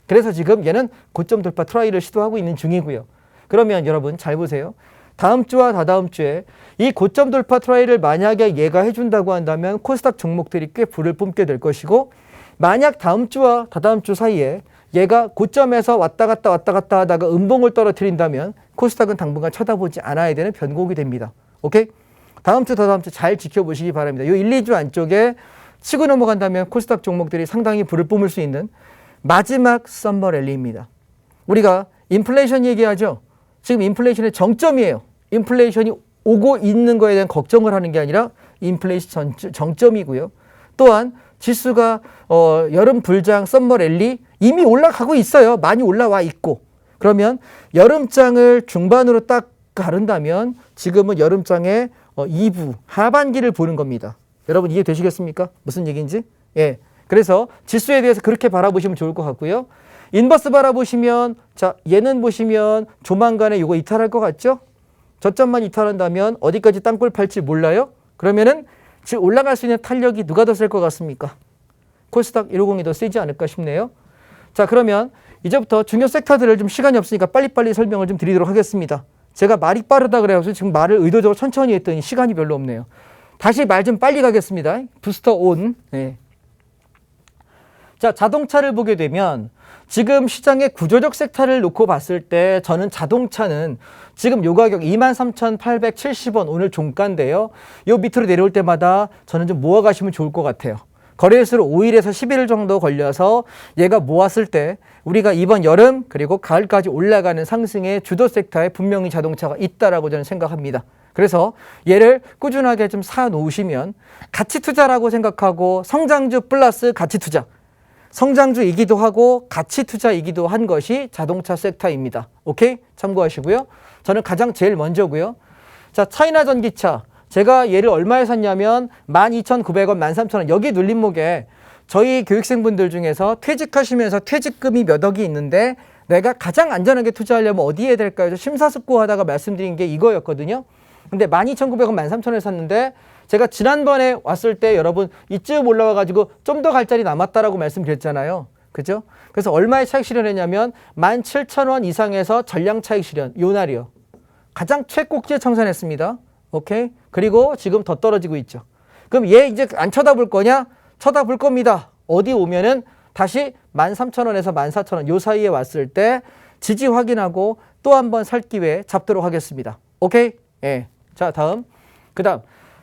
Speaker 2: 그래서 지금 얘는 고점 돌파 트라이를 시도하고 있는 중이고요. 그러면 여러분 잘 보세요. 다음 주와 다다음 주에 이 고점 돌파 트라이를 만약에 얘가 해준다고 한다면 코스닥 종목들이 꽤 불을 뿜게 될 것이고 만약 다음 주와 다다음 주 사이에 얘가 고점에서 왔다 갔다 하다가 음봉을 떨어뜨린다면 코스닥은 당분간 쳐다보지 않아야 되는 변곡이 됩니다. 오케이? 다음 주 다다음 주 잘 지켜보시기 바랍니다. 이 1, 2주 안쪽에 치고 넘어간다면 코스닥 종목들이 상당히 불을 뿜을 수 있는 마지막 썸머 랠리입니다. 우리가 인플레이션 얘기하죠. 지금 인플레이션의 정점이에요. 인플레이션이 오고 있는 거에 대한 걱정을 하는 게 아니라 인플레이션 정점이고요. 또한 지수가 여름 불장 썸머 랠리 이미 올라가고 있어요. 많이 올라와 있고. 그러면 여름장을 중반으로 딱 가른다면 지금은 여름장의 2부 하반기를 보는 겁니다. 여러분 이해되시겠습니까? 무슨 얘기인지? 예. 그래서 지수에 대해서 그렇게 바라보시면 좋을 것 같고요. 인버스 바라보시면 자 얘는 보시면 조만간에 이거 이탈할 것 같죠? 저점만 이탈한다면 어디까지 땅굴 팔지 몰라요? 그러면은 지금 올라갈 수 있는 탄력이 누가 더 셀 것 같습니까? 코스닥 150이 더 세지 않을까 싶네요. 자 그러면 이제부터 중요 섹터들을 좀 시간이 없으니까 빨리빨리 설명을 좀 드리도록 하겠습니다. 제가 말이 빠르다 그래가지고 지금 말을 의도적으로 천천히 했더니 시간이 별로 없네요. 다시 말 좀 빨리 가겠습니다. 부스터 온. 네. 자, 자동차를 보게 되면 지금 시장의 구조적 섹터를 놓고 봤을 때 저는 자동차는 지금 요 가격 23,870원 오늘 종가인데요. 요 밑으로 내려올 때마다 저는 좀 모아 가시면 좋을 것 같아요. 거래일수로 5일에서 11일 정도 걸려서 얘가 모았을 때 우리가 이번 여름 그리고 가을까지 올라가는 상승의 주도 섹터에 분명히 자동차가 있다라고 저는 생각합니다. 그래서 얘를 꾸준하게 좀 사 놓으시면 가치 투자라고 생각하고 성장주 플러스 가치 투자 성장주이기도 하고 가치 투자이기도 한 것이 자동차 섹터입니다. 오케이? 참고하시고요. 저는 가장 제일 먼저고요. 자, 차이나 전기차. 제가 얘를 얼마에 샀냐면 12,900원, 13,000원. 여기 눌림목에 저희 교육생분들 중에서 퇴직하시면서 퇴직금이 몇 억이 있는데 내가 가장 안전하게 투자하려면 어디에 해야 될까요? 심사숙고하다가 말씀드린 게 이거였거든요. 근데 12,900원, 13,000원에 샀는데 제가 지난번에 왔을 때 여러분 이쯤 올라와가지고 좀 더 갈 자리 남았다라고 말씀드렸잖아요. 그죠? 그래서 얼마의 차익 실현했냐면 17,000원 이상에서 전량 차익 실현. 요 날이요. 가장 최꼭지에 청산했습니다. 오케이? 그리고 지금 더 떨어지고 있죠. 그럼 얘 이제 안 쳐다볼 거냐? 쳐다볼 겁니다. 어디 오면은 다시 13,000원에서 14,000원 요 사이에 왔을 때 지지 확인하고 또 한 번 살 기회 잡도록 하겠습니다. 오케이? 예. 자, 다음. 그다음.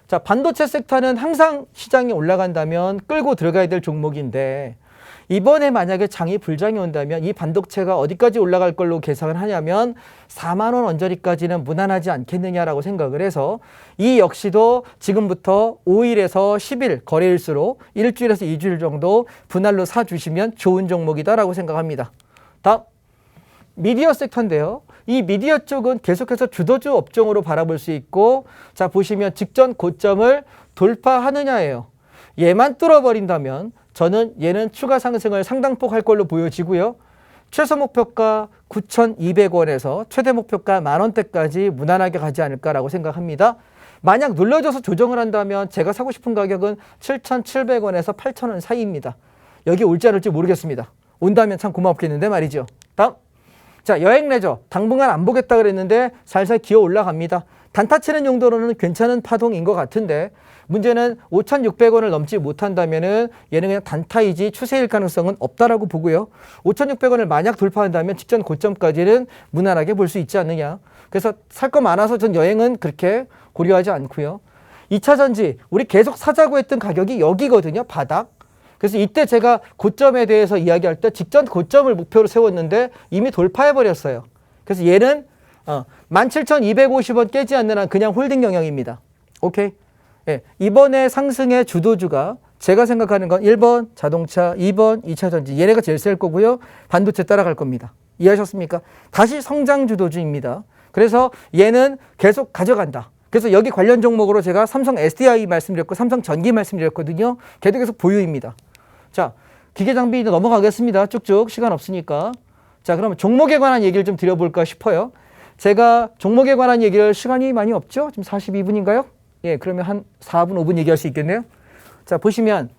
Speaker 2: 자, 반도체 섹터는 항상 시장이 올라간다면 끌고 들어가야 될 종목인데 이번에 만약에 장이 불장이 온다면 이 반도체가 어디까지 올라갈 걸로 계산을 하냐면 4만 원 언저리까지는 무난하지 않겠느냐라고 생각을 해서 이 역시도 지금부터 5일에서 10일 거래일수록 일주일에서 2주일 정도 분할로 사주시면 좋은 종목이다라고 생각합니다. 다음, 미디어 섹터인데요. 이 미디어 쪽은 계속해서 주도주 업종으로 바라볼 수 있고 자 보시면 직전 고점을 돌파하느냐예요. 얘만 뚫어버린다면 저는 얘는 추가 상승을 상당폭 할 걸로 보여지고요. 최소 목표가 9,200원에서 최대 목표가 10,000원대까지 무난하게 가지 않을까라고 생각합니다. 만약 눌러줘서 조정을 한다면 제가 사고 싶은 가격은 7,700원에서 8,000원 사이입니다. 여기 올지 안 올지 모르겠습니다. 온다면 참 고맙겠는데 말이죠. 다음. 자, 여행 레저 당분간 안 보겠다 그랬는데 살살 기어 올라갑니다. 단타 치는 용도로는 괜찮은 파동인 것 같은데 문제는 5,600원을 넘지 못한다면은 얘는 그냥 단타이지 추세일 가능성은 없다라고 보고요. 5,600원을 만약 돌파한다면 직전 고점까지는 무난하게 볼 수 있지 않느냐. 그래서 살 거 많아서 전 여행은 그렇게 고려하지 않고요. 2차 전지 우리 계속 사자고 했던 가격이 여기거든요. 바닥. 그래서 이때 제가 고점에 대해서 이야기할 때 직전 고점을 목표로 세웠는데 이미 돌파해버렸어요. 그래서 얘는 17,250원 깨지 않는 한 그냥 홀딩 영역입니다. 오케이? 예, 이번에 상승의 주도주가 제가 생각하는 건 1번 자동차, 2번 2차 전지. 얘네가 제일 셀 거고요. 반도체 따라갈 겁니다. 이해하셨습니까? 다시 성장 주도주입니다. 그래서 얘는 계속 가져간다. 그래서 여기 관련 종목으로 제가 삼성 SDI 말씀드렸고 삼성 전기 말씀드렸거든요. 걔도 계속 보유입니다. 자, 기계장비 넘어가겠습니다. 쭉쭉 시간 없으니까. 자, 그러면 종목에 관한 얘기를 좀 드려볼까 싶어요. 제가 종목에 관한 얘기를 시간이 많이 없죠? 지금 42분인가요? 예, 그러면 한 4분, 5분 얘기할 수 있겠네요. 자, 보시면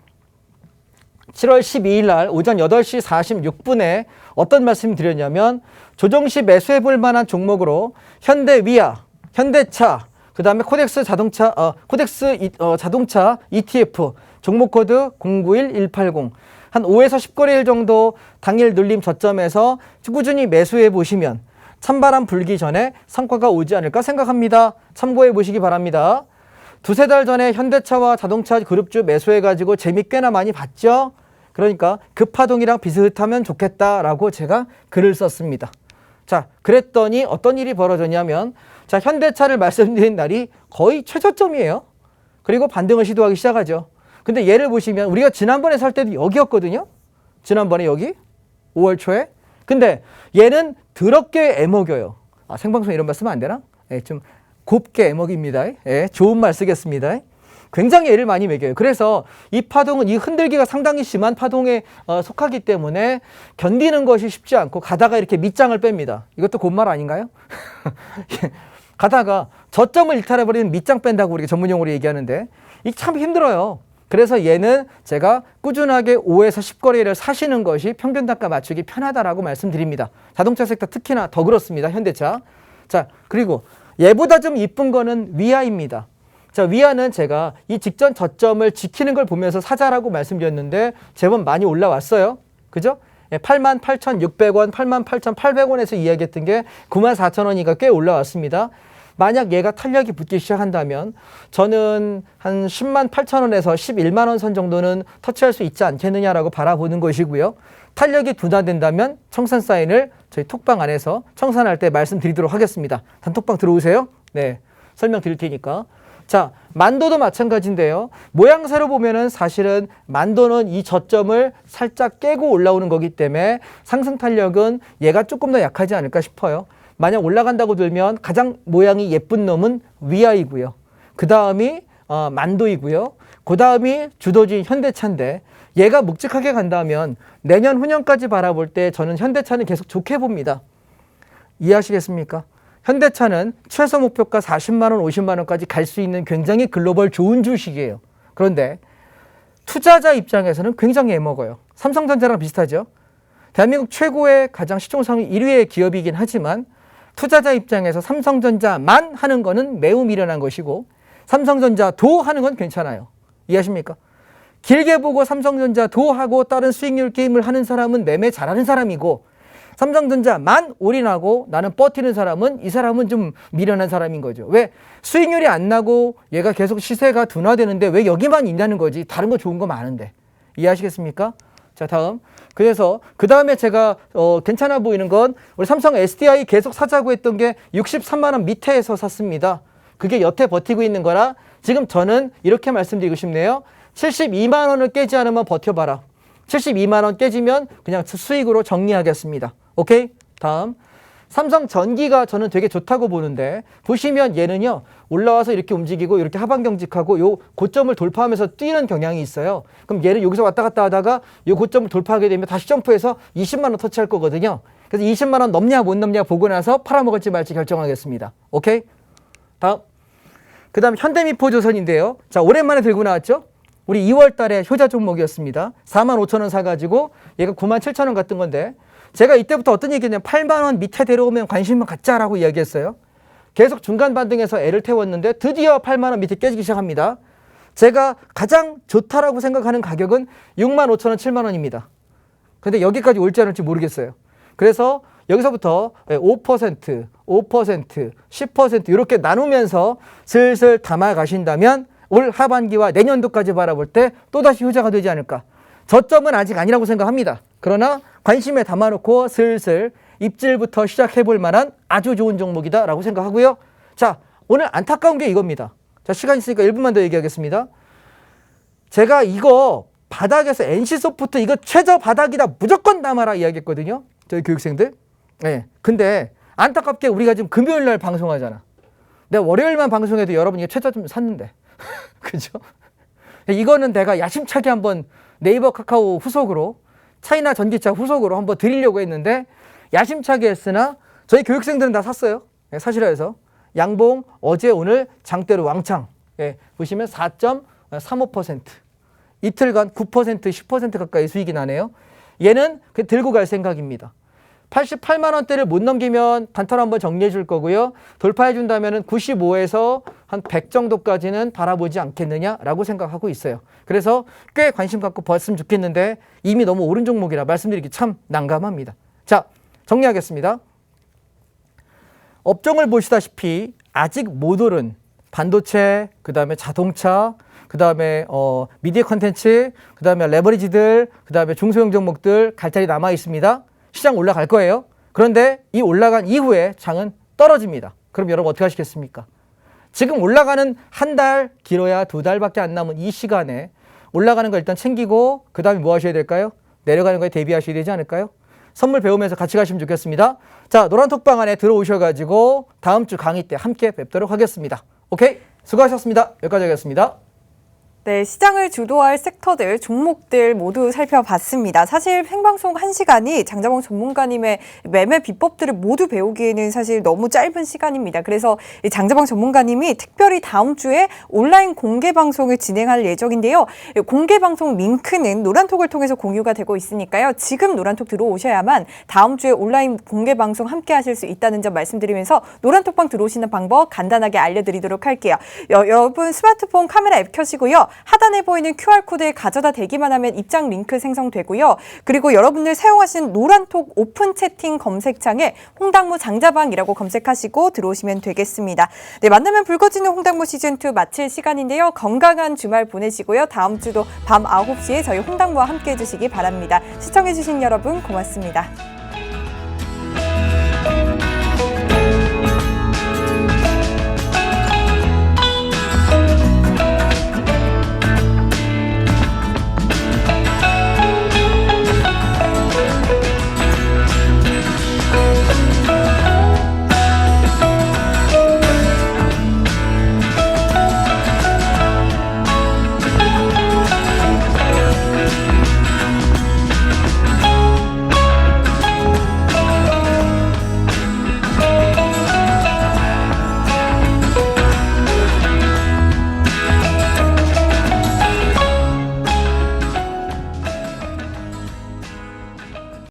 Speaker 2: 7월 12일 날 오전 8시 46분에 어떤 말씀 드렸냐면 조정시 매수해볼 만한 종목으로 현대위아, 현대차, 그 다음에 코덱스 자동차, 자동차 ETF 종목 코드 091180 한 5에서 10거래일 정도 당일 눌림 저점에서 꾸준히 매수해 보시면 찬바람 불기 전에 성과가 오지 않을까 생각합니다. 참고해 보시기 바랍니다. 두세 달 전에 현대차와 자동차 그룹주 매수해 가지고 재미 꽤나 많이 봤죠. 그러니까 급파동이랑 비슷하면 좋겠다라고 제가 글을 썼습니다. 자, 그랬더니 어떤 일이 벌어졌냐면 자, 현대차를 말씀드린 날이 거의 최저점이에요. 그리고 반등을 시도하기 시작하죠. 근데 얘를 보시면 우리가 지난번에 살 때도 여기였거든요. 지난번에 여기 5월 초에. 근데 얘는 더럽게 애먹여요. 아, 생방송 이런 말 쓰면 안 되나? 예, 좀 곱게 애먹입니다. 예, 좋은 말 쓰겠습니다. 굉장히 애를 많이 먹여요. 그래서 이 파동은 이 흔들기가 상당히 심한 파동에 속하기 때문에 견디는 것이 쉽지 않고 가다가 이렇게 밑장을 뺍니다. 이것도 곧말 아닌가요? 가다가 저점을 일탈해버리는 밑장 뺀다고 우리가 전문용어로 얘기하는데 이게 참 힘들어요. 그래서 얘는 제가 꾸준하게 5에서 10거래를 사시는 것이 평균 단가 맞추기 편하다라고 말씀드립니다. 자동차 섹터 특히나 더 그렇습니다. 현대차. 자, 그리고 얘보다 좀 이쁜 거는 위아입니다. 자, 위아는 제가 이 직전 저점을 지키는 걸 보면서 사자라고 말씀드렸는데 제법 많이 올라왔어요. 그죠? 88,600원, 88,800원에서 이야기했던 게 94,000원이니까 꽤 올라왔습니다. 만약 얘가 탄력이 붙기 시작한다면 저는 한 108,000원에서 110,000원 선 정도는 터치할 수 있지 않겠느냐라고 바라보는 것이고요. 탄력이 둔화된다면 청산 사인을 저희 톡방 안에서 청산할 때 말씀드리도록 하겠습니다. 단톡방 들어오세요. 네, 설명드릴 테니까. 자, 만도도 마찬가지인데요. 모양새로 보면은 사실은 만도는 이 저점을 살짝 깨고 올라오는 거기 때문에 상승 탄력은 얘가 조금 더 약하지 않을까 싶어요. 만약 올라간다고 들면 가장 모양이 예쁜 놈은 위아이고요. 그 다음이 만도이고요. 그 다음이 주도주인 현대차인데 얘가 묵직하게 간다면 내년 후년까지 바라볼 때 저는 현대차는 계속 좋게 봅니다. 이해하시겠습니까? 현대차는 최소 목표가 40만 원, 50만 원까지 갈 수 있는 굉장히 글로벌 좋은 주식이에요. 그런데 투자자 입장에서는 굉장히 애먹어요. 삼성전자랑 비슷하죠. 대한민국 최고의 가장 시총상위 1위의 기업이긴 하지만 투자자 입장에서 삼성전자만 하는 거는 매우 미련한 것이고 삼성전자도 하는 건 괜찮아요. 이해하십니까? 길게 보고 삼성전자도 하고 다른 수익률 게임을 하는 사람은 매매 잘하는 사람이고 삼성전자만 올인하고 나는 버티는 사람은 이 사람은 좀 미련한 사람인 거죠. 왜? 수익률이 안 나고 얘가 계속 시세가 둔화되는데 왜 여기만 있냐는 거지. 다른 거 좋은 거 많은데. 이해하시겠습니까? 자, 다음. 그래서 그 다음에 제가 괜찮아 보이는 건 우리 삼성 SDI 계속 사자고 했던 게 63만 원 밑에서 샀습니다. 그게 여태 버티고 있는 거라 지금 저는 이렇게 말씀드리고 싶네요. 72만 원을 깨지 않으면 버텨봐라. 72만 원 깨지면 그냥 수익으로 정리하겠습니다. 오케이? 다음. 삼성전기가 저는 되게 좋다고 보는데 보시면 얘는요. 올라와서 이렇게 움직이고 이렇게 하방경직하고 요 고점을 돌파하면서 뛰는 경향이 있어요. 그럼 얘는 여기서 왔다 갔다 하다가 요 고점을 돌파하게 되면 다시 점프해서 20만 원 터치할 거거든요. 그래서 20만 원 넘냐 못 넘냐 보고 나서 팔아먹을지 말지 결정하겠습니다. 오케이? 다음. 그 다음 현대미포조선인데요. 자, 오랜만에 들고 나왔죠? 우리 2월 달에 효자 종목이었습니다. 4만 5천 원 사가지고 얘가 9만 7천 원 갔던 건데 제가 이때부터 어떤 얘기했냐면 8만 원 밑에 내려오면 관심을 갖자라고 이야기했어요. 계속 중간 반등해서 애를 태웠는데 드디어 8만 원 밑에 깨지기 시작합니다. 제가 가장 좋다라고 생각하는 가격은 6만 5천 원, 7만 원입니다. 근데 여기까지 올지 않을지 모르겠어요. 그래서 여기서부터 5%, 5%, 10% 이렇게 나누면서 슬슬 담아 가신다면 올 하반기와 내년도까지 바라볼 때 또다시 효자가 되지 않을까. 저점은 아직 아니라고 생각합니다. 그러나 관심에 담아놓고 슬슬 입질부터 시작해볼 만한 아주 좋은 종목이다라고 생각하고요. 자, 오늘 안타까운 게 이겁니다. 자, 시간 있으니까 1분만 더 얘기하겠습니다. 제가 이거 바닥에서 NC소프트 이거 최저 바닥이다 무조건 담아라 이야기했거든요. 저희 교육생들. 네. 근데 안타깝게 우리가 지금 금요일 날 방송하잖아. 내가 월요일만 방송해도 여러분 이게 최저점 샀는데. 그죠? 이거는 내가 야심차게 한번 네이버 카카오 후속으로 차이나 전기차 후속으로 한번 드리려고 했는데 야심차게 했으나 저희 교육생들은 다 샀어요. 사실화해서 양봉 어제 오늘 장대로 왕창. 보시면 4.35% 이틀간 9% 10% 가까이 수익이 나네요. 얘는 들고 갈 생각입니다. 88만 원대를 못 넘기면 단타로 한번 정리해 줄 거고요. 돌파해 준다면 95에서 한 100 정도까지는 바라보지 않겠느냐라고 생각하고 있어요. 그래서 꽤 관심 갖고 봤으면 좋겠는데 이미 너무 오른 종목이라 말씀드리기 참 난감합니다. 자, 정리하겠습니다. 업종을 보시다시피 아직 못 오른 반도체, 그 다음에 자동차, 그 다음에 미디어 컨텐츠, 그 다음에 레버리지들, 그 다음에 중소형 종목들 갈 자리 남아 있습니다. 시장 올라갈 거예요. 그런데 이 올라간 이후에 장은 떨어집니다. 그럼 여러분 어떻게 하시겠습니까? 지금 올라가는 한 달, 길어야 2달밖에 안 남은 이 시간에 올라가는 거 일단 챙기고 그 다음에 뭐 하셔야 될까요? 내려가는 거에 대비하셔야 되지 않을까요? 선물 배우면서 같이 가시면 좋겠습니다. 자, 노란톡방 안에 들어오셔가지고 다음 주 강의 때 함께 뵙도록 하겠습니다. 오케이? 수고하셨습니다. 여기까지 하겠습니다.
Speaker 1: 네, 시장을 주도할 섹터들, 종목들 모두 살펴봤습니다. 사실 생방송 1시간이 장자봉 전문가님의 매매 비법들을 모두 배우기에는 사실 너무 짧은 시간입니다. 그래서 이 장자봉 전문가님이 특별히 다음 주에 온라인 공개 방송을 진행할 예정인데요. 공개 방송 링크는 노란톡을 통해서 공유가 되고 있으니까요. 지금 노란톡 들어오셔야만 다음 주에 온라인 공개 방송 함께 하실 수 있다는 점 말씀드리면서 노란톡방 들어오시는 방법 간단하게 알려드리도록 할게요. 여러분 스마트폰 카메라 앱 켜시고요. 하단에 보이는 QR코드에 가져다 대기만 하면 입장 링크 생성되고요. 그리고 여러분들 사용하시는 노란톡 오픈 채팅 검색창에 홍당무 장자방이라고 검색하시고 들어오시면 되겠습니다. 네, 만나면 붉어지는 홍당무 시즌2 마칠 시간인데요. 건강한 주말 보내시고요. 다음 주도 밤 9시에 저희 홍당무와 함께 해주시기 바랍니다. 시청해주신 여러분 고맙습니다.